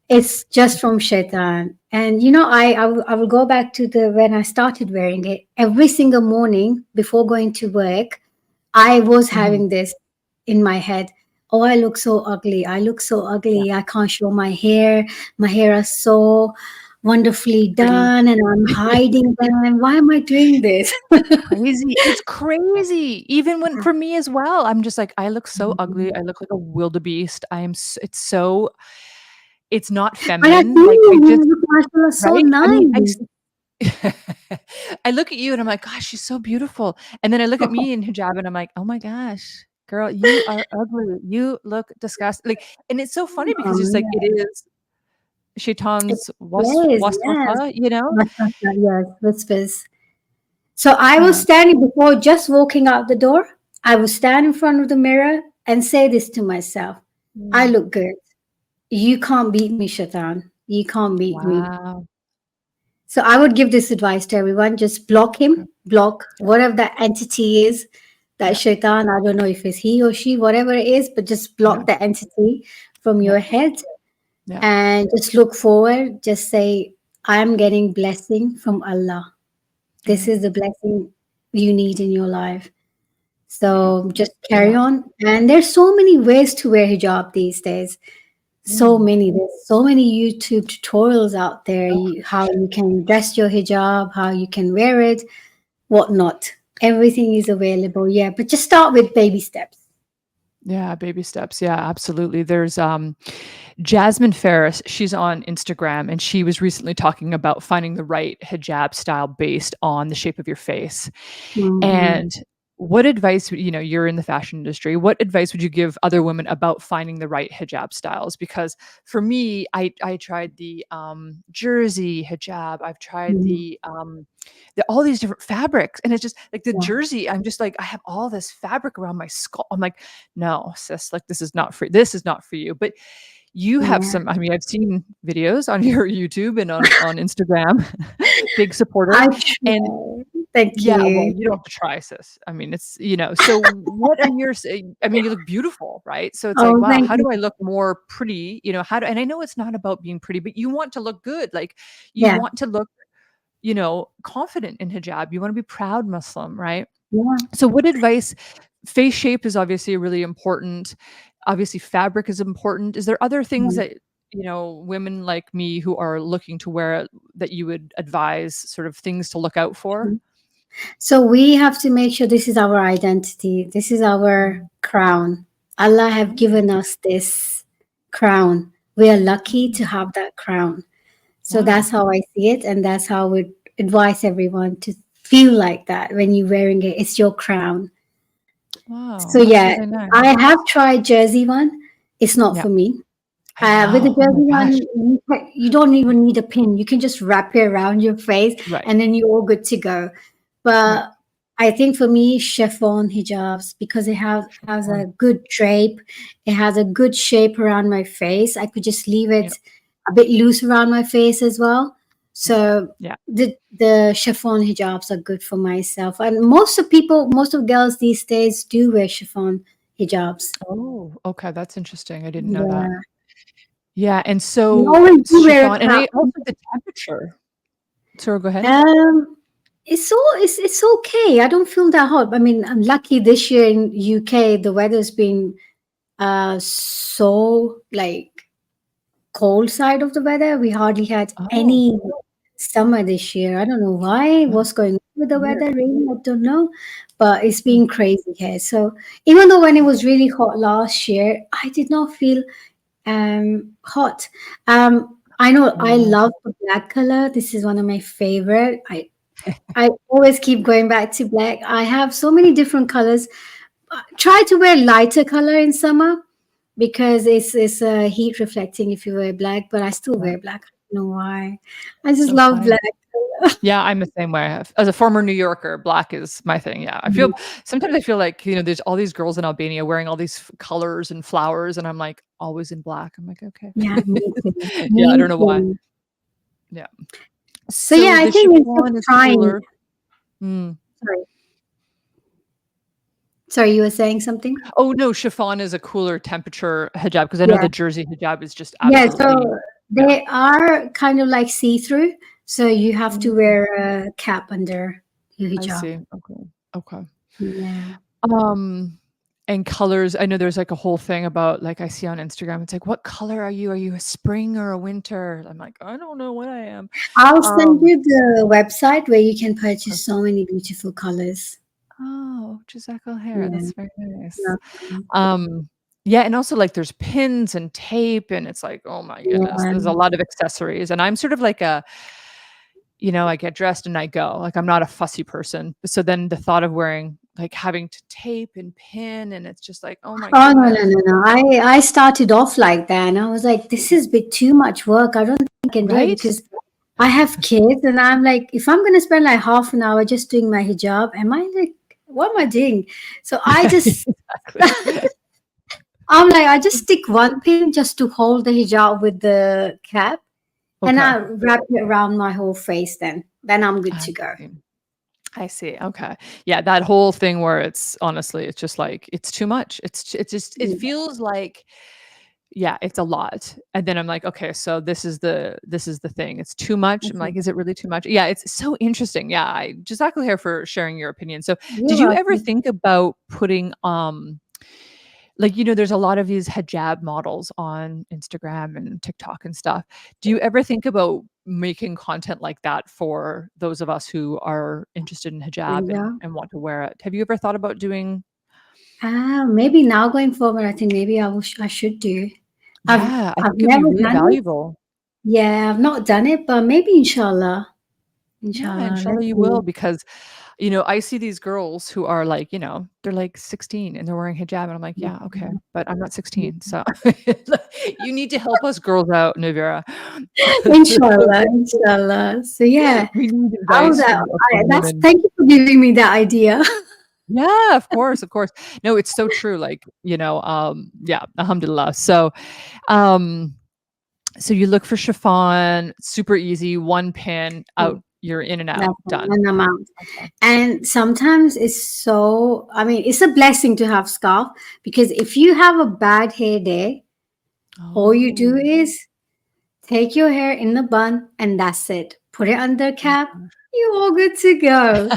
it's just from Shaitan. And I will go back to the when I started wearing it every single morning before going to work. I was
Mhm.
having this in my head. Oh, I look so ugly. I look so
Yeah.
ugly. I can't show my hair. My hair is so wonderfully
Pretty.
done and I'm hiding them. Why am I doing this?
Crazy. It's crazy. Even when for me as well, I'm just like, I look so ugly.
But
I look like a wildebeest. I am it's so it's not
I
feminine.
think
Like I just
you look mashallah so
right? I mean, I
nice.
just I look at you and I'm like, "Gosh, she's so beautiful." And then I look at me in hijab and I'm like, "Oh my gosh, girl, you are ugly. You look disgusting." Like, and it's so funny because it's like it
Yeah.
is Shaitan's
Yes, yes.
waswasa, you know?
Mashallah, yes, whispers. So I was
Yeah.
standing before just walking out the door. I would stand in front of the mirror and say this to myself. I
Mm.
look good. You can't beat me, Shaitan. You can't beat me.
Wow.
So I would give this advice to everyone. Just block
Okay.
him, block
Yeah.
whatever that entity is, that
Yeah.
Shaitan. I don't know if it's he or she, whatever it is, but just
Yeah.
block the entity from
Yeah.
your head
Yeah.
and just look forward. Just say, I am getting blessing from Allah. This
Yeah.
is the blessing you need in your life.
Yeah.
So just carry
Yeah.
on. And there's so many ways to wear hijab these days. So
Mm.
many. There's so many YouTube tutorials out there.
Oh,
How you can dress your hijab, how you can wear it, whatnot. Everything is available. Yeah, but just start with baby steps.
yeah, baby steps. Yeah, absolutely. There's Jasmine Ferris, she's on Instagram and she was recently talking about finding the right hijab style based on the shape of your face.
Hmm.
And what advice, you're in the fashion industry, what advice would you give other women about finding the right hijab styles? Because for me, I tried the jersey hijab, I've tried all these different fabrics, and it's just like the
Yeah,
jersey. I'm just like, I have all this fabric around my skull. I'm like, no, sis, like this is not for you. But you have
yeah.
some. I mean, I've seen videos on your YouTube and on Instagram. Big supporter,
I
and
try. Thank
yeah, well,
you.
you don't have to try, sis. I mean, so what are your I mean, you look beautiful, right? So it's like,
Oh,
wow,
thank
how
you.
do I look more pretty? How do and I know it's not about being pretty, but you want to look good. Like you
Yeah,
want to look, confident in hijab. You want to be proud Muslim, right?
yeah.
So what advice face shape is obviously really important. Obviously, fabric is important. Is there other things that, women like me who are looking to wear it that you would advise, sort of things to look out for?
So we have to make sure this is our identity. This is our
Mm.
crown. Allah have
Mm.
given us this crown. We are lucky to
Mm.
have that crown. So
Wow.
that's how I see it, and that's how I would advise everyone to feel like that when you're wearing it. It's your crown. So
Wow, that's
yeah,
really nice.
I have tried jersey one. It's not
Yeah.
for me.
I
With the
know. Oh my
jersey one,
gosh.
you don't even need a pin. You can just wrap it around your face,
Right.
and then you're all good to go.
Right.
But I think for me, chiffon hijabs, because it has a
Chiffon.
good drape, it has a good shape around my face. I could just leave
Yep.
it a bit loose around my face as well.
Okay.
So
Yeah.
the chiffon hijabs are good for myself, and most of girls these days do wear chiffon hijabs.
Oh, okay. That's interesting. I didn't know that.
Yeah,
Yeah. And
you
so
always do wear a
chiffon, and
cap.
I also the temperature. Sorry, go ahead.
It's okay. I don't feel that hot. I mean, I'm lucky this year in UK the weather's been so like cold side of the weather. We hardly had
Oh,
any summer this year. I don't know why.
oh,
What's going on with the
weird.
weather? Really, I don't know. But it's
Hmm.
been crazy here. So even though when it was really hot last year, I did not feel hot. I know I
Yeah.
love the black color. This is one of my favorite. I always keep going back to black. I have so many different colors. Try to wear lighter color in summer because it's heat reflecting if you wear black. But I still
Right.
wear black. I don't know why. I just
So
love
funny.
black.
Yeah, I'm the same way. As a former New Yorker, black is my thing. Yeah. I feel sometimes I feel like, there's all these girls in Albania wearing all these colors and flowers, and I'm like always in black. I'm like, okay.
Yeah, me too.
Yeah, I
Me
don't know why.
too.
Yeah.
So yeah,
So
I
the
think it's just
chiffon is
trying.
cooler. Mm.
Sorry, sorry, you were saying something.
Oh no, chiffon is a cooler temperature hijab because I know
Yeah,
the jersey hijab is just
yeah.
absolutely,
So
yeah.
they are kind of like see through. So you have to
Mm,
wear a cap under your
I
hijab.
see. Okay. Okay.
Yeah.
Um, and colors, I know there's like a whole thing about like I see on Instagram, it's like, what color are you? Are you a spring or a winter? I'm like, I don't know what I am.
I'll send
Um,
you the website where you can
okay.
purchase so many beautiful colors.
Oh, Jazakallah hair.
Yeah.
That's very nice.
Yeah.
Um, yeah, and also like there's pins and tape, and it's like, oh my goodness, there's a
Yeah.
lot of accessories. And I'm sort of like I get dressed and I go. Like I'm not a fussy person. So then the thought of wearing like having to tape and pin, and it's just like, oh my
Oh no, no,
goodness.
no, no. I started off like that and I was like, this is a bit too much work. I don't think I can do it
Right?
because I have kids and I'm like, if I'm gonna spend like half an hour just doing my hijab, am I like what am I doing? So I just
Exactly.
I'm like, I just stick one pin just to hold the hijab with the cap and
Okay.
I wrap it around my whole face then I'm good
I
to go.
see. I see. Okay. Yeah, that whole thing where it's honestly, it's just like it's too much. It's just it feels like yeah, it's a lot. And then I'm like, okay, so this is the thing. It's too much. I'm like,
Okay.
is it really too much? Yeah, it's so interesting. Yeah, I just exactly here for sharing your opinion. So,
You're
did you ever
welcome.
think about putting like there's a lot of these hijab models on Instagram and TikTok and stuff. Do you ever think about making content like that for those of us who are interested in hijab and
Yeah.
want to wear it? Have you ever thought about doing
Maybe now going forward, I think maybe I should do. I've
Yeah, I
I've
think it'd be
never
really
done it.
valuable.
Yeah, I've not done it, but maybe inshallah.
Yeah,
Inshallah.
inshallah
Let's
you will
see.
because I see these girls who are like, they're like 16 and they're wearing hijab and I'm like, yeah, okay, but I'm not 16. So you need to help us girls out, Navira.
Inshallah, inshallah. So yeah,
We need
I was
advice from
that's
women.
thank you for giving me that idea.
Yeah, of course, of course. No, it's so true. Like, yeah, alhamdulillah. Um, so you look for chiffon, super easy, one pin out, you're in and out,
That's
done.
an amount.
Okay.
And sometimes it's so, I mean, it's a blessing to have scarf because if you have a bad hair day, all you do
Oh,
is take your hair in the bun and that's it. Put it under
my
cap.
gosh.
You're all good to go.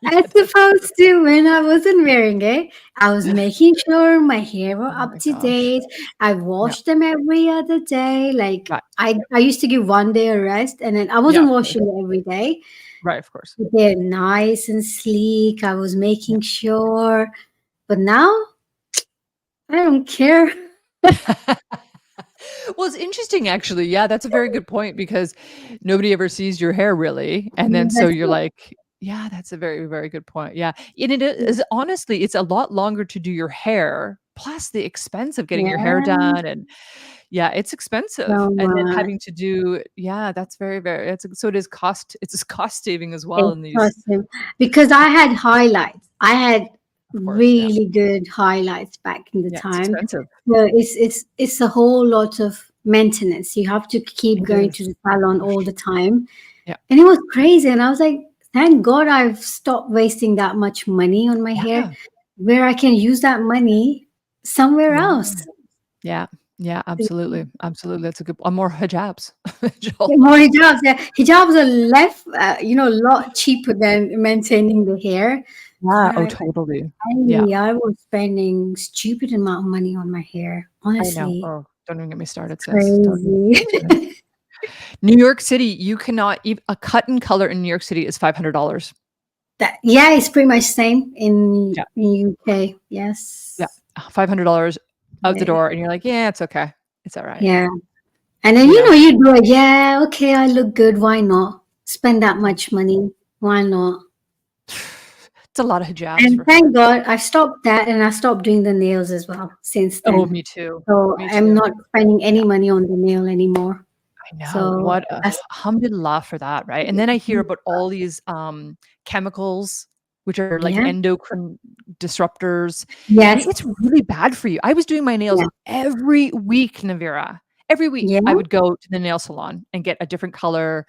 Yeah,
As
that's
opposed to when I wasn't wearing it, I was making sure my hair were
oh
up
my
to
gosh.
date. I
Yeah,
washed them every other day. Like
right.
I used to give one day a rest and then I
Yeah,
wasn't
of course.
washing it every day.
Right, of course.
They're nice and sleek. I was
Yeah.
making sure. But now I don't care.
Well, it's interesting actually. Yeah, that's a very good point because nobody ever sees your hair really. And then so
That's
you're like, yeah, that's a very, very good point. Yeah. And it is honestly, it's a lot longer to do your hair plus the expense of getting your hair
Yeah,
done, and yeah, it's expensive.
so
And then
much.
having to do, yeah, that's very, very, so it is it's cost saving as well
It's
in these,
awesome because I had highlights. I had
of course. Yeah.
really good highlights back in the
Yeah. It's
time.
expensive.
So it's a whole lot of maintenance. You have to keep
It
going
is.
to the salon
Oh,
all the time.
yeah.
And it was crazy. And I was like, thank God I've stopped wasting that much money on my hair,
Yeah.
where I can use that money somewhere
Yeah.
else.
Yeah. Yeah. Absolutely. Absolutely. That's a good, more hijabs.
More hijabs. Yeah. Hijabs are left, a lot cheaper than maintaining the hair.
Yeah.
God,
Oh, totally. Yeah.
I was spending stupid amount of money on my hair.
I know.
Honestly,
Oh, don't even get me started, sis. Don't even get me started.
crazy.
New York City, you cannot even, a cut and color in New York City is $500.
That, yeah, it's pretty much same in
Yeah.
UK.
Yeah.
Yes.
$500 out the
Yeah.
door. And you're like, yeah, it's okay. It's all right.
Yeah. And then
You know,
you do it. Yeah, okay, I look good. Why not spend that much money? Why not?
it's a lot of hijabs
And
for
thank
sure.
God I stopped that, and I stopped doing the nails as well since
Oh,
then.
me too.
So
Me
I'm
too.
not spending
Yeah.
any money on the nail anymore.
I know.
So
What a
that's
alhamdulillah for that, right? And then I hear about all these chemicals which are like
yeah.
endocrine disruptors. And
Yes.
it's really bad for you. I was doing my nails
Yeah.
every week, Navira. Every week
Yeah.
I would go to the nail salon and get a different color.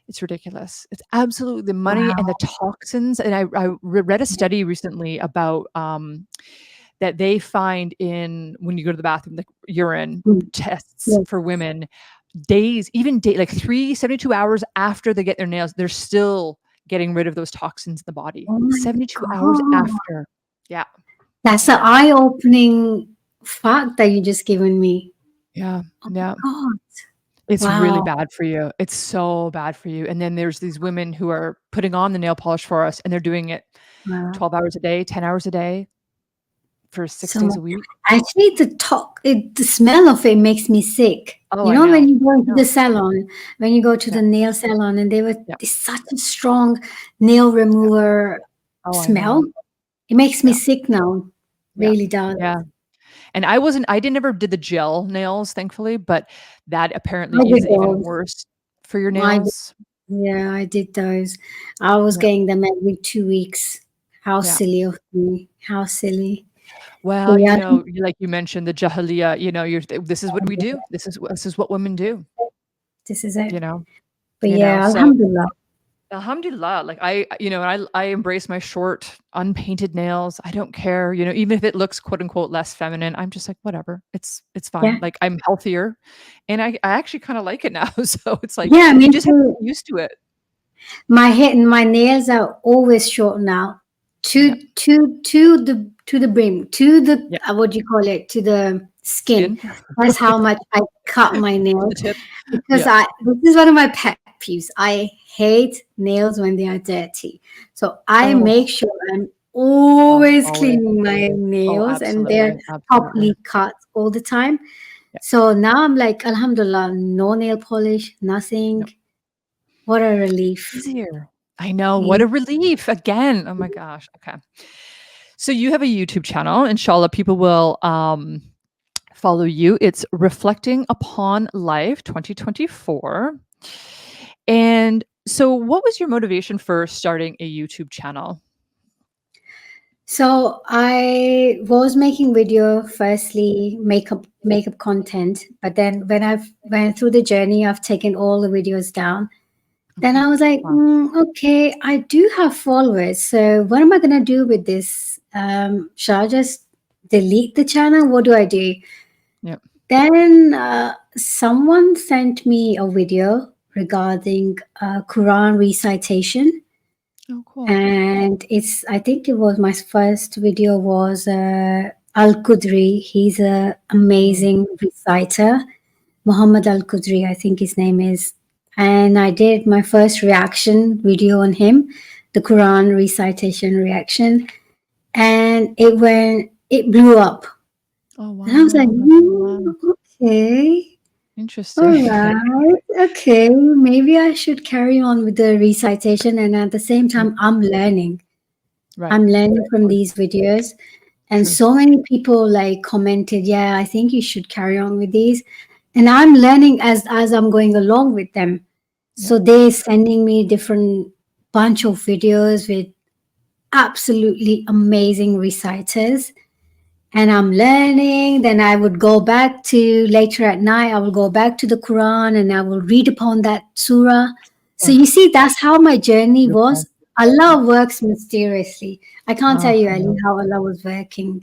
It's ridiculous. It's absolutely the money and the
Wow.
toxins. And I read a study recently about that they find in when you go to the bathroom, the urine
Mm.
tests
Yeah.
for women, days, even like 72 hours after they get their nails, they're still getting rid of those toxins in the body.
Oh my
72 hours
God.
after. Yeah,
That's
I
an
know.
eye-opening fact that you just given me.
Yeah,
Oh
yeah.
my God.
It's really
Wow.
bad for you. It's so bad for you. And then there's these women who are putting on the nail polish for us, and they're doing it
Wow.
12 hours a day, 10 hours a day for 6
So
days
much.
a week.
Actually, the smell of it makes me sick.
Oh,
You
I
know, when
know.
you go
I
into the
know.
salon, when you go to
Yeah,
the nail salon, and
yeah.
it's such a strong nail remover
Oh, I
smell.
know.
It makes me
Yeah,
sick now.
yeah,
Really does.
yeah. And I did never did the gel nails, thankfully, but that apparently
I did
is even
those.
worse for your
I did,
nails.
yeah, I did those. I was
Yeah,
getting them every 2 weeks. How
yeah.
silly of me. How silly. But
Well,
yeah,
like you mentioned, the jahiliya, this is what we do. This is what women do,
this is it.
you know,
But yeah,
so
Alhamdulillah.
alhamdulillah, like I embrace my short, unpainted nails. I don't care, even if it looks quote unquote less feminine, I'm just like, whatever. It's fine.
Yeah.
Like I'm healthier and I actually kind of like it now. So it's like
Yeah,
you
me
just have to
too.
get used to it.
My head and my nails are always short now.
Yeah.
To the brim, to the
Yeah.
what do you call it? To the skin.
Skin
That's how much I cut my
to the
nails
tip.
because
Yeah.
I this is one of my pet peeves. I hate nails when they are dirty. So I make
Oh,
sure I'm always
always.
cleaning my
Oh,
nails and they're
absolutely. Absolutely.
properly cut all the time.
Yeah.
So now I'm like, Alhamdulillah, no nail polish,
No.
nothing. What a relief.
Easier. I know. What
Yeah.
a relief. Again. Oh my gosh. Okay. So you have a YouTube channel. Inshallah, people will follow you. It's Reflecting Upon Life 2024. And so what was your motivation for starting a YouTube channel?
So I was making video firstly makeup content, but then when I've went through the journey, I've taken all the videos down. Then
Okay.
I was like,
Wow.
okay, I do have followers. So what am I gonna do with this? Shall I just delete the channel? What do I do?
Yep.
Then someone sent me a video regarding Quran recitation.
Oh, cool.
And I think it was my first video was Al Qudri. He's a
Mm.
amazing reciter. Muhammad Al Qudri, I think his name is. And I did my first reaction video on him, the Quran recitation reaction. And it blew up.
Oh,
And I was like,
wow. Mashallah.
okay, all
Interesting.
right, okay, maybe I should carry on with the recitation. And at the same time, I'm learning.
Right.
I'm learning from
Right.
these videos. And
True.
so many people like commented, yeah, I think you should carry on with these. And I'm learning as I'm going along with them.
Yeah.
So they're sending me different bunch of videos with absolutely amazing reciters, and I'm learning. Then I would go back to later at night, I will go back to the Quran and I will read upon that surah. So you
Ugh,
see, that's how my journey
beautiful.
was. Allah works mysteriously. I can't tell you, Ali,
Alhamdulillah.
how Allah was working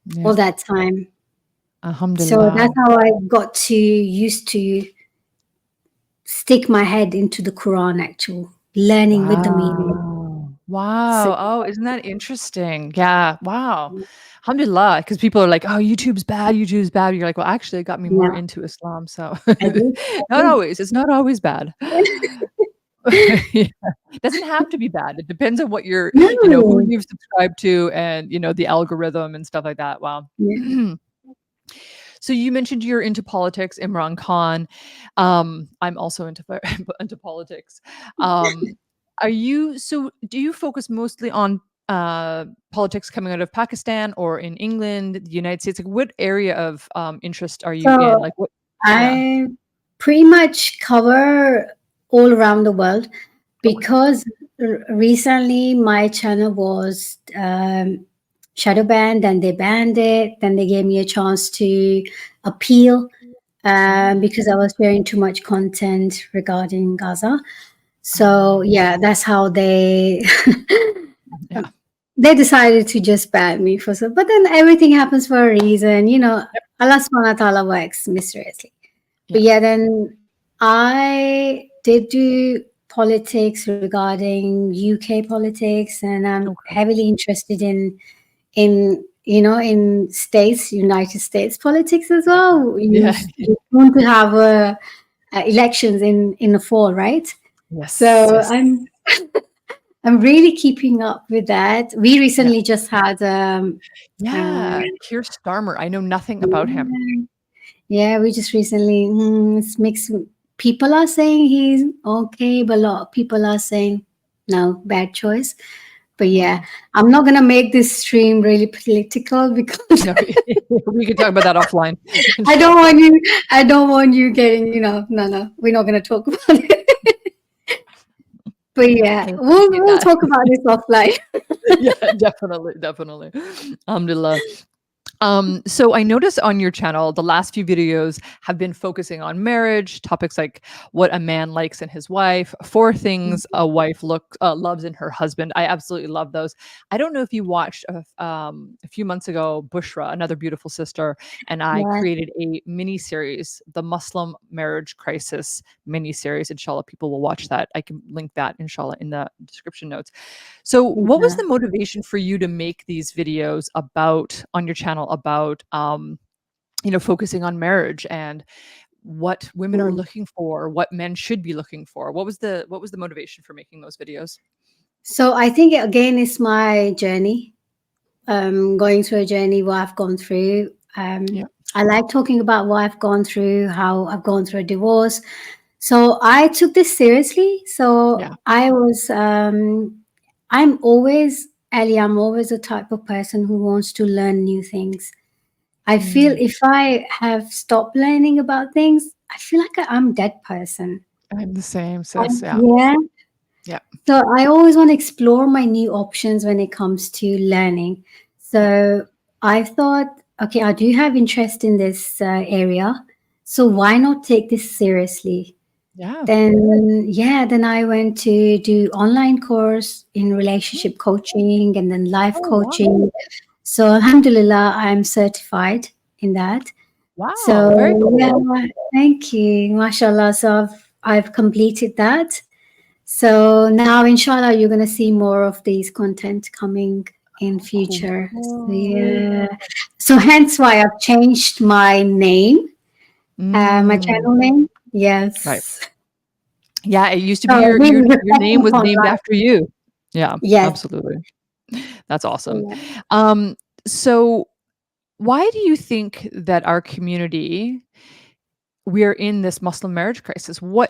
Yeah.
all that time. So
Alhamdulillah.
that's how I got to used to stick my head into the Quran, actual learning with the meaning.
Wow.
So
Wow. Oh, isn't that interesting? Yeah. Wow. Alhamdulillah. Because people are like, oh, YouTube's bad. YouTube's bad. You're like, well, actually, it got me more
yeah,
into Islam. So
I did.
not always. It's not always bad. Yeah. It doesn't have to be bad. It depends on what you're, who
No.
you've subscribed to and, the algorithm and stuff like that. Wow.
Yeah.
So you mentioned you're into politics, Imran Khan. I'm also into into politics. Um, do you focus mostly on politics coming out of Pakistan or in England, the United States? Like what area of interest are you in?
So
Like what yeah.
I pretty much cover all around the world
Okay.
because recently my channel was shadow banned and they banned it. Then they gave me a chance to appeal
Oh,
because I was sharing too much content regarding Gaza. So
oh,
yeah, that's how they
yeah.
they decided to just ban me for so. But then everything happens for a reason, you know.
Yep.
Allah subhanahu wa ta'ala works mysteriously. But
Yeah.
yeah, then I did do politics regarding UK politics, and I'm
Okay.
heavily interested in states, United States politics as
Yeah.
well.
Yeah.
You want to have elections in the fall, right?
Yes.
So
Yes.
I'm really keeping up with that. We
Yeah.
recently just had uh,
Yeah. Keir Starmer. I know nothing about him.
yeah, we just recently it's mixed. People are saying he's okay, but a lot of people are saying no, bad choice. But yeah,
Wow.
I'm not gonna make this stream really political because
No, we can talk about that offline.
I don't
Inshallah.
want you. I don't want you getting. No, we're not gonna talk about it. But yeah,
I appreciate
we'll
that.
talk about this offline.
Yeah, definitely, definitely. Alhamdulillah. So I noticed on your channel, the last few videos have been focusing on marriage, topics like what a man likes in his wife, four things a wife loves in her husband. I absolutely love those. I don't know if you watched a few months ago, Bushra, another beautiful sister, and I
Yeah,
created a mini series, the Muslim marriage crisis mini series. Inshallah, people will watch that. I can link that, inshallah, in the description notes. So, what was
yeah.
the motivation for you to make these videos about on your channel about focusing on marriage and what women are
Mm.
looking for, what men should be looking for? What was the motivation for making those videos?
So I think again, it's my journey. Going through a journey what I've gone through.
Yeah.
I like talking about what I've gone through, how I've gone through a divorce. So I took this seriously. So
Yeah.
I'm always, Ellie, I'm always the type of person who wants to learn new things. I feel
Mm,
if I have stopped learning about things, I feel like I'm a dead person.
I'm the same, sis. Yeah.
Yeah.
Yeah.
So I always want to explore my new options when it comes to learning.
Yeah.
So I thought, okay, I do have interest in this area. So why not take this seriously?
Yeah.
Then I went to do online course in
Mm.
relationship coaching and then life
Oh, wow.
coaching. So alhamdulillah, I'm certified in that.
Wow. Very
So yeah,
cool.
thank you, mashallah. So I've completed that. So now, inshallah, you're gonna see more of these content coming in future. So,
Cool.
yeah. So hence why I've changed my name, my
Mm,
channel name.
right.
Yes.
Yeah, it used to be
So
your
really
your your name
reflecting
was
upon
named
life.
after you. Yeah,
Yes.
absolutely. That's awesome.
Yeah.
So why do you think that our community we're in this Muslim marriage crisis? Why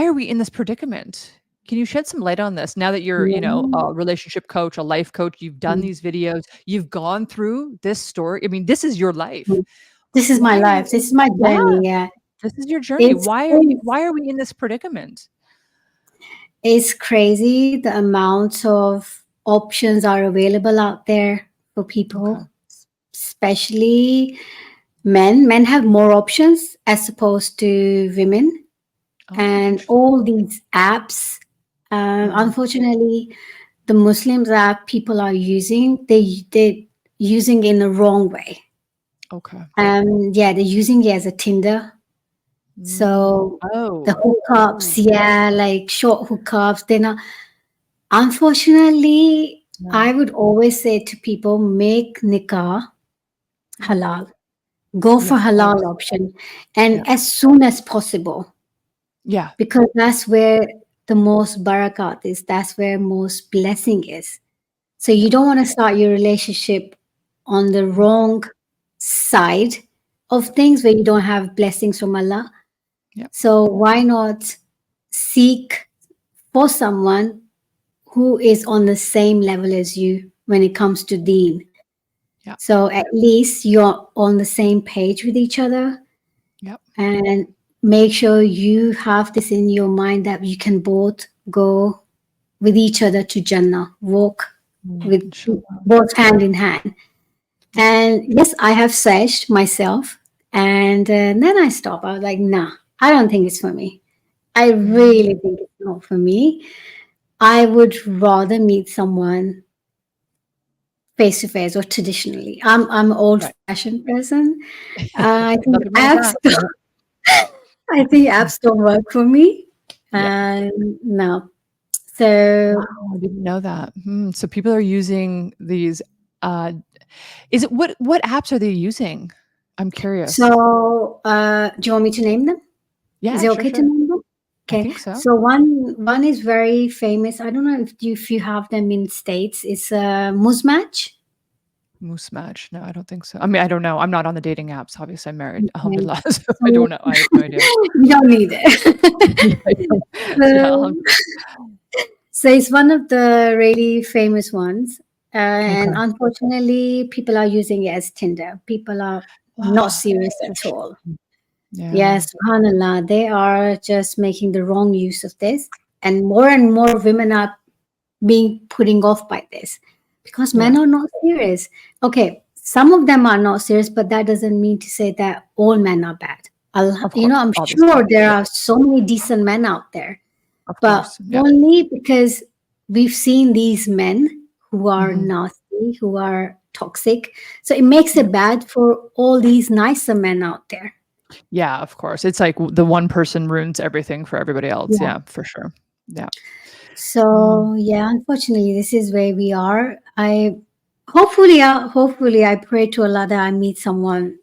are we in this predicament? Can you shed some light on this now that you're,
Yeah.
a relationship coach, a life coach, you've done
Mm,
these videos, you've gone through this story. I mean, this is your life.
mm. This is my
Why are
life.
you
This is my
Yeah,
journey. Yeah.
this is your journey.
It's
Why are we in this predicament?
it's crazy the amount of options are available out there for
Okay.
people, especially men. Men have more options as opposed to women,
Oh,
and
interesting.
all these apps.
Mm,
Unfortunately, the Muslims app people are using, they using in the wrong way.
okay.
Yeah, they're using it as a Tinder. So the
Oh,
hookups, yeah, like short hookups, they're not. Unfortunately,
yeah,
I would always say to people, make nikah
yeah.
halal. Go
Yeah,
for
of
halal
course.
option,
Yeah.
and as soon as possible,
Yeah.
because that's where the most barakat is. That's where most blessing is. So you
Yeah.
don't want to start your relationship on the
Mm,
wrong side of things where you don't have blessings from Allah.
yeah.
So why not seek for someone who is on the same level as you when it comes to deen?
Yeah.
So at least you're on the same page with each other,
Yeah.
and make sure you have this in your mind that you can both go with each other to Jannah, walk with
Inshallah.
both hand in hand.
Yeah.
And yes, I have searched myself, and then I stopped. I was like, nah, I don't think it's for me. I
Mm,
really think it's not for me. I would rather meet someone face to face or traditionally. I'm an old
right.
fashioned person. I think
Nothing wrong with
apps
that.
I think apps don't work for me.
Yeah.
No. So
Wow, I didn't know that. So people are using these, uh is it what apps are they using? I'm curious.
do you want me to name them? Is
Yeah,
it
sure,
okay to
sure.
name them?
I
Okay.
think so.
So one is very famous. I don't know if you have them in states. It's Moose Match.
Moose Match. No, I don't think so. I mean, I don't know. I'm not on the dating apps. Obviously, I'm married.
Okay.
Alhamdulillah. So I
So
don't know. I have no idea.
you don't need it.
Yeah, I don't. Yeah,
So, so it's one of the really famous ones. And
okay.
unfortunately, people are using it as Tinder. People are not
Ah,
serious at all.
interesting. Yeah.
Yes, subhanallah, they are just making the wrong use of this. And more women are being putting off by this because men
Yeah.
are not serious. Okay, some of them are not serious, but that doesn't mean to say that all men are bad.
Of course,
I'm
obviously.
sure there
Yeah,
are so many decent men out there,
of
but
course. Yeah.
only because we've seen these men who are
Mhm.
nasty, who are toxic. So it makes
Yeah.
it bad for all these nicer men out there.
Yeah, of course. It's like the one person ruins everything for everybody else.
Yeah.
Yeah, for sure. Yeah.
So yeah, unfortunately, this is where we are. Hopefully, I pray to Allah that I meet someone,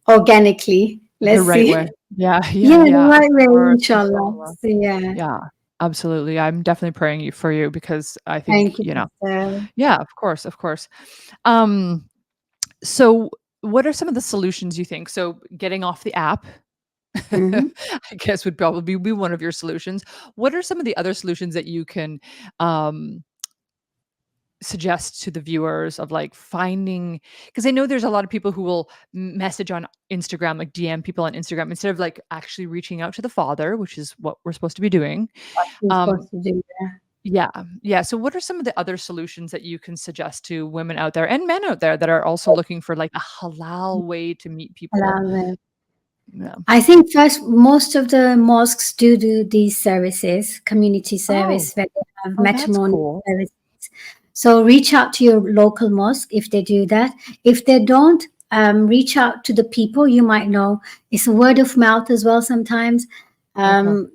organically.
The
Let's
right
see.
way. Yeah, yeah,
Yeah, the
yeah, of
right way,
course,
inshallah.
inshallah.
So yeah,
Yeah, absolutely. I'm definitely praying for you because I think,
thank you, sister.
yeah, of course, of course. Um, so what are some of the solutions you think? So getting off the app,
Hmm.
I guess would probably be one of your solutions. What are some of the other solutions that you can um suggest to the viewers of like finding, because I know there's a lot of people who will message on Instagram, like DM people on Instagram instead of like actually reaching out to the father, which is what we're supposed to be doing.
You're
Um,
supposed to do that.
yeah, yeah. So what are some of the other solutions that you can suggest to women out there and men out there that are also looking for like a halal way to meet people?
Halal.
Yeah.
I think first, most of the mosques do these services, community
Oh,
service, where they have
oh, that's
matrimonial
cool.
services. So reach out to your local mosque if they do that. If they don't, reach out to the people you might know. It's word of mouth as well sometimes.
Okay.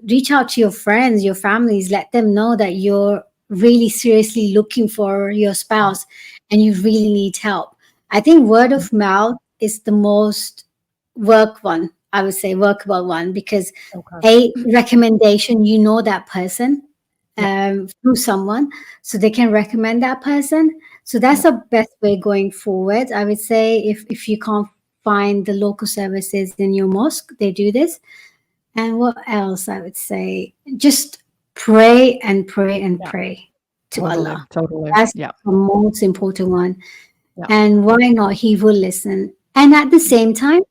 Reach out to your friends, your families, let them know that you're really seriously looking for your spouse and you really need help. I think word
Mm,
of mouth is the most I would say workable one, because
okay.
a recommendation, you know that person
Yeah.
through someone, so they can recommend that person. So that's
Yeah.
the best way going forward. I would say if you can't find the local services in your mosque, they do this. And what else I would say? Just pray and pray and
Yeah.
pray to
Totally.
Allah.
Totally.
That's
Yeah.
the most important one.
Yeah.
And why not? He will listen. And at the same time,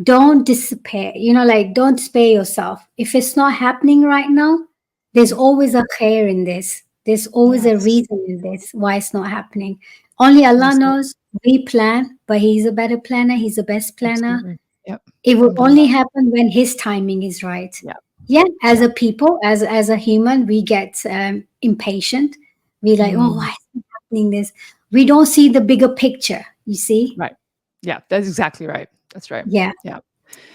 don't despair. Like, don't despair yourself. If it's not happening right now, there's
Yeah.
always a khair in this. There's always a
Yes.
reason in this why it's not happening. Only Allah
Absolutely.
knows. We plan, but He's a better planner. He's the best planner.
Absolutely. Yep.
It will only
Alhamdulillah.
happen when His timing is right.
Yeah.
Yeah, as
Yeah.
a people, as a human, we get impatient. We like, oh,
Mm.
why is it happening this? We don't see the bigger picture. You see?
Right. Yeah. That's exactly right. That's right.
Yeah.
Yeah.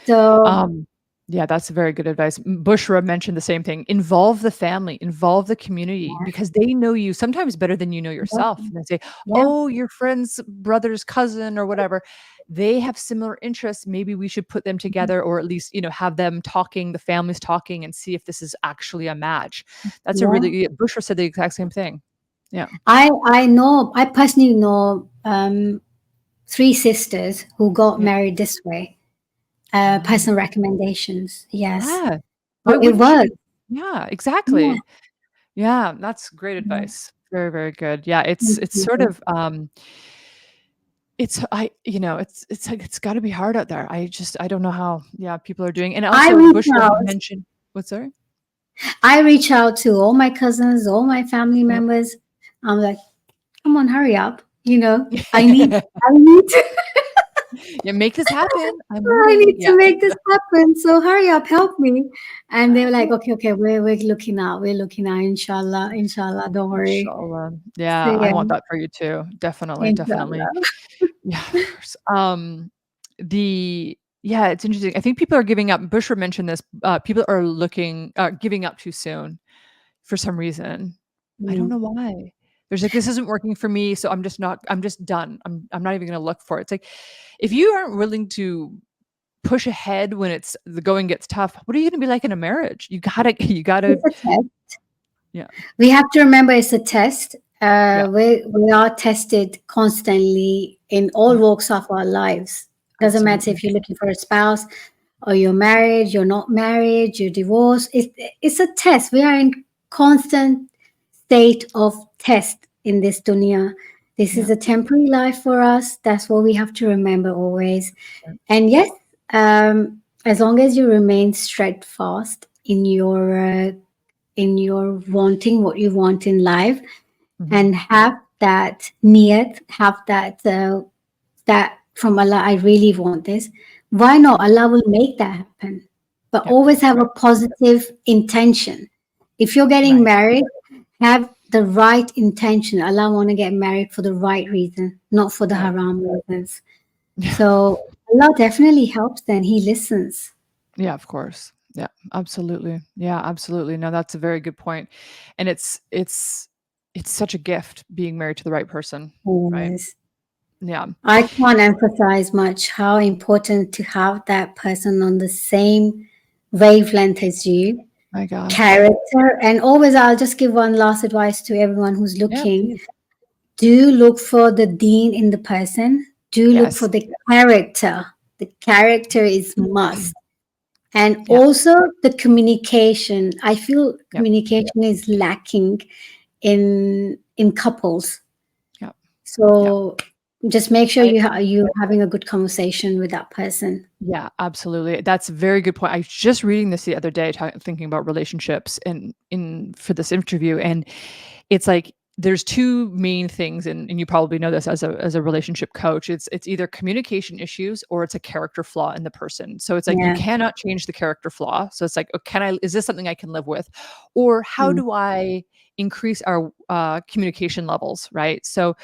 So
Um, yeah, that's very good advice. Bushra mentioned the same thing. Involve the family, involve the community because they know you sometimes better than you know yourself. And they say,
yeah,
"Oh, your friend's brother's cousin or whatever. They have similar interests. Maybe we should put them together or at least, have them talking, the families talking and see if this is actually a match." That's a
yeah.
really Bushra said the exact same thing. Yeah.
I personally know 3 sisters who got
Yeah.
married this way.
Um,
Personal recommendations. Yes.
yeah.
So
Why
it
wouldn't
works.
you? Yeah,
Yeah.
exactly. Yeah, that's great
Yeah.
advice. Very, very good. Yeah,
Thank
it's sort
you.
of it's like it's gotta be hard out there. I don't know how, yeah, people are doing. And
I
also
reach
Bushra
out.
mentioned what, sorry?
I reach out to all my cousins, all my family
Yeah.
members. I'm like, come on, hurry up. I need to,
Yeah, make this happen. I'm
I
waiting.
need
Yeah.
to make this happen. So hurry up, help me. And they were like, okay, we're looking out. We're looking out, inshallah, don't worry.
Inshallah.
So
Yeah, I
yeah,
want that for you too. Definitely, definitely.
inshallah.
Yeah, of course. Yeah, it's interesting. I think people are giving up. Bushra mentioned this. People are giving up too soon for some reason. I don't
Mm.
know why. There's like, this isn't working for me, so I'm just done. I'm not even gonna look for it. It's like if you aren't willing to push ahead when the going gets tough, what are you gonna be like in a marriage? You gotta
It's a test.
yeah.
We have to remember it's a test.
Yeah.
We are tested constantly in all
Yeah.
walks of our lives. Doesn't matter
Absolutely.
if you're looking for a spouse or you're married, you're not married, you're divorced. It's a test. We are in constant state of test in this dunya. This
Yeah.
is a temporary life for us. That's what we have to remember always.
Right.
And yes, as long as you remain steadfast in your wanting what you want in life
Mhm.
and have that niyat, have that from Allah, I really want this. Why not? Allah will make that happen. But
Yep.
always have a
Right.
positive intention. If you're getting
Right.
married, have the right intention. Allah want to get married for the right reason, not for the
Right.
haram reasons.
Yeah.
So Allah definitely helps then. He listens.
Yeah, of course. Yeah, absolutely. Yeah, absolutely. No, that's a very good point. And it's such a gift being married to the right person, right?
Always.
Yeah.
I can't emphasize much how important to have that person on the same wavelength as you,
My gosh.
character, and always I'll just give one last advice to everyone who's
Yeah,
looking.
please.
Do look for the deen in the person. Do look for
Yes.
the character. The character is must. And
Yeah.
also the communication. I feel
Yep.
communication is lacking in couples.
Yep. Yep.
So just make sure
I
you're having a good conversation with that person.
Yeah, absolutely. That's a very good point. I was just reading this the other day, thinking about relationships and in for this interview, and it's like there's two main things, and you probably know this as a relationship coach. It's either communication issues or it's a character flaw in the person. So it's like you
Yeah.
cannot change the character flaw. So it's like, oh, is this something I can live with, or how
Mm.
do I increase our communication levels? Right. So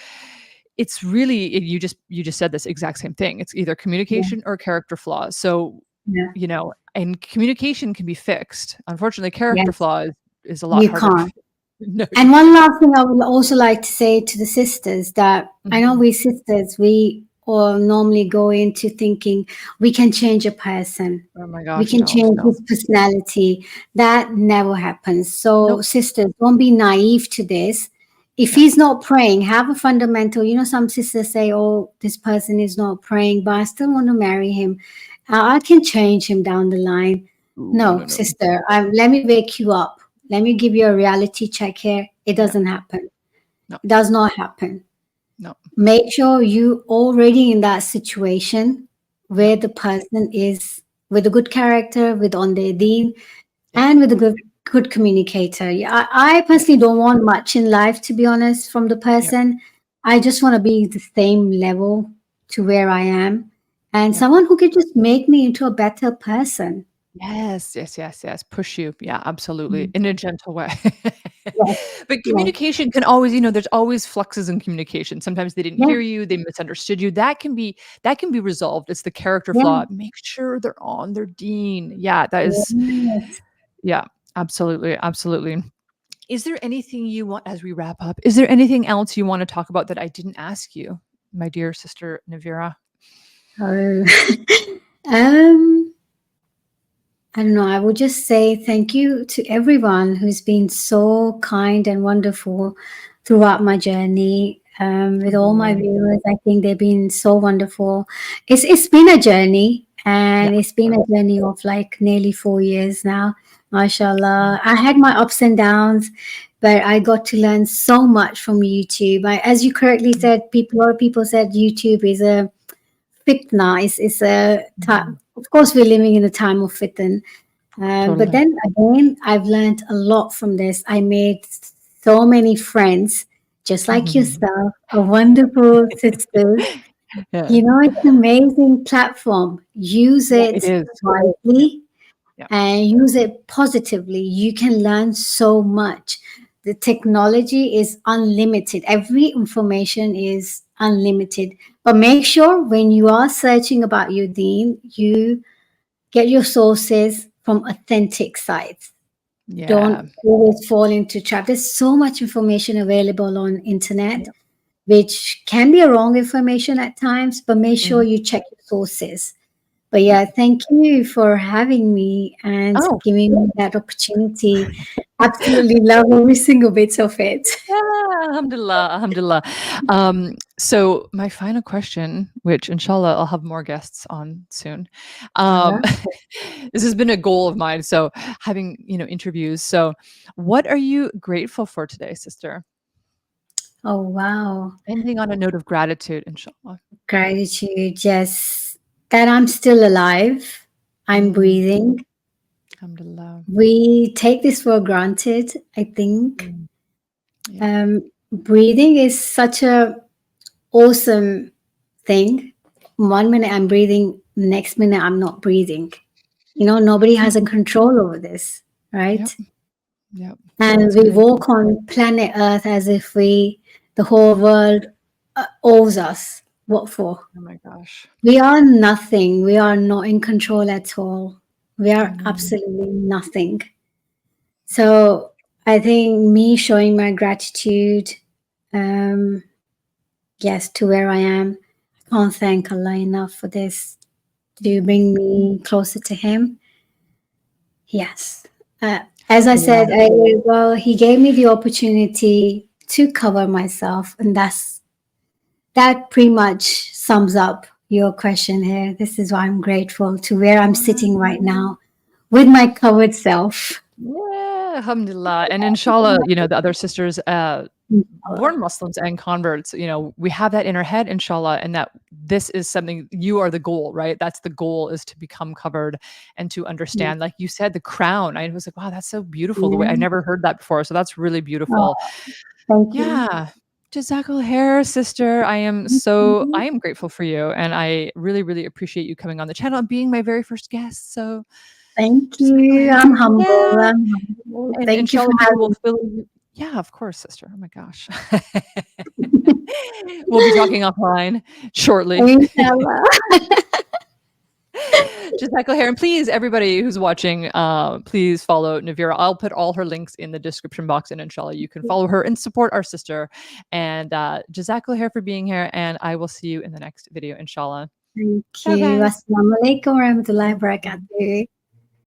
it's really you just said this exact same thing. It's either
Yeah.
communication or character flaws. So,
Yeah.
and communication can be fixed. Unfortunately, character
Yes.
flaw is a lot
You
harder to
can't.
fix. No, you
And one
can't.
last thing I would also like to say to the sisters that I know
Mhm.
we sisters, we all normally go into thinking we can change a person.
Oh my
We
gosh,
can
no,
change
no.
his personality. That never happens. So,
Nope.
sisters, don't be naive to this. If
Yeah.
he's not praying, have a fundamental. Some sisters say, oh, this person is not praying, but I still want to marry him. I can change him down the line.
no,
No,
no, no,
sister, let me wake you up. Let me give you a reality check here. It
no,
doesn't happen.
no,
It does not happen.
no,
Make sure you already in that situation
no.
where the person is with a good character, with on their deen,
Yep,
and with a good communicator. Yeah, I
yep,
personally don't want much in life, to be honest, from the
yep,
person. I just want to be the same level to where I am, and
yep.
someone who can just make me into a better person.
Yes, yes, yes, yes. Push you. Yeah, absolutely.
Mm.
In a gentle way.
Yes,
But
yes,
communication can always, there's always fluxes in communication. Sometimes they didn't
yeah,
hear you, they misunderstood you. That can be resolved. It's the character
yeah.
flaw. Make sure they're on their dean. Yeah, that is
Yes.
yeah, absolutely, absolutely. Is there anything you want as we wrap up? Is there anything else you want to talk about that I didn't ask you, my dear sister Navira?
Oh. um, I don't know. I would just say thank you to everyone who's been so kind and wonderful throughout my journey. With all my
Alhamdulillah.
viewers, I think they've been so wonderful. It's been a journey,
Yeah.
and it's been a journey of like nearly 4 years now. MashaAllah. I had my ups and downs, but I got to learn so much from YouTube. As you correctly said, a lot of people said YouTube is a fitna. It's a time.
Mhm.
Of course, we're living in a time of fitna. But
Totally.
then again, I've learned a lot from this. I made so many friends, just like
Mhm.
yourself, a wonderful sisters.
Yeah.
You know, it's an amazing platform. Use
Yeah, it
it
is. Yeah,
wisely
yeah,
and use it positively. You can learn so much. The technology is unlimited. Every information is unlimited. But make sure when you are searching about your deen, you get your sources from authentic sites.
yeah,
Don't always fall into trap. There's so much information available on internet,
yeah.
which can be a wrong information at times, but make sure
Mhm.
you check your sources. But
Yep.
yeah, thank you for having me and
Oh,
giving me that opportunity. Absolutely love every single bit of it.
yeah, alhamdulillah, alhamdulillah. So my final question, which inshallah I'll have more guests on soon. Um,
Inshallah.
this has been a goal of mine. So having, interviews. So what are you grateful for today, sister?
Oh, wow.
Ending on a note of gratitude, inshallah.
Gratitude. Just that I'm still alive. I'm
Mm,
breathing.
alhamdulillah.
We take this for granted, I think.
Mm, yeah.
Breathing is such a awesome thing. One minute I'm breathing, next minute I'm not breathing. Nobody has a control over this,
Yep.
right?
Yep.
And
That's
we
very
walk on planet Earth as if the whole world owes us. What for?
oh my gosh.
We are nothing. We are not in control at all. We
I
are
know.
absolutely nothing. So I think me showing my gratitude, um, yes, to where I am, I can't thank Allah enough for this to
Mm.
bring me closer to Him. Yes. As I
Alhamdulillah.
said, well, He gave me the opportunity to cover myself, and that pretty much sums up your question here. This is why I'm grateful to where I'm sitting right now with my covered self.
Yeah, alhamdulillah. And inshallah, the other sisters, born Muslims and converts, we have that in our head, inshallah, and that this is something you are the goal, right? That's the goal is to become covered and to understand. Like you said, the crown. I was like, wow, that's so beautiful. The way I
Yeah.
never heard that before. So that's really
Oh,
beautiful.
thank you.
Yeah. Jazakallah khair, sister. I am grateful for you. And I really, really appreciate you coming on the channel and being my very first guest. So
Thank
jazakallah
you.
khair.
I'm humble.
Yeah.
I'm humble.
And
Thank you for
inshallah, we will
having
fill you. Yeah, of course, sister. Oh my gosh. We'll be talking offline shortly.
me. Inshallah.
Jazakallah khair. And please, everybody who's watching, please follow Navira. I'll put all her links in the description box, and inshallah, you can follow her and support our sister. And Jazakallah khair for being here. And I will see you in the next video, inshallah.
Thank
Ciao,
you.
guys.
Assalamu alaikum warahmatullahi wabarakatuh.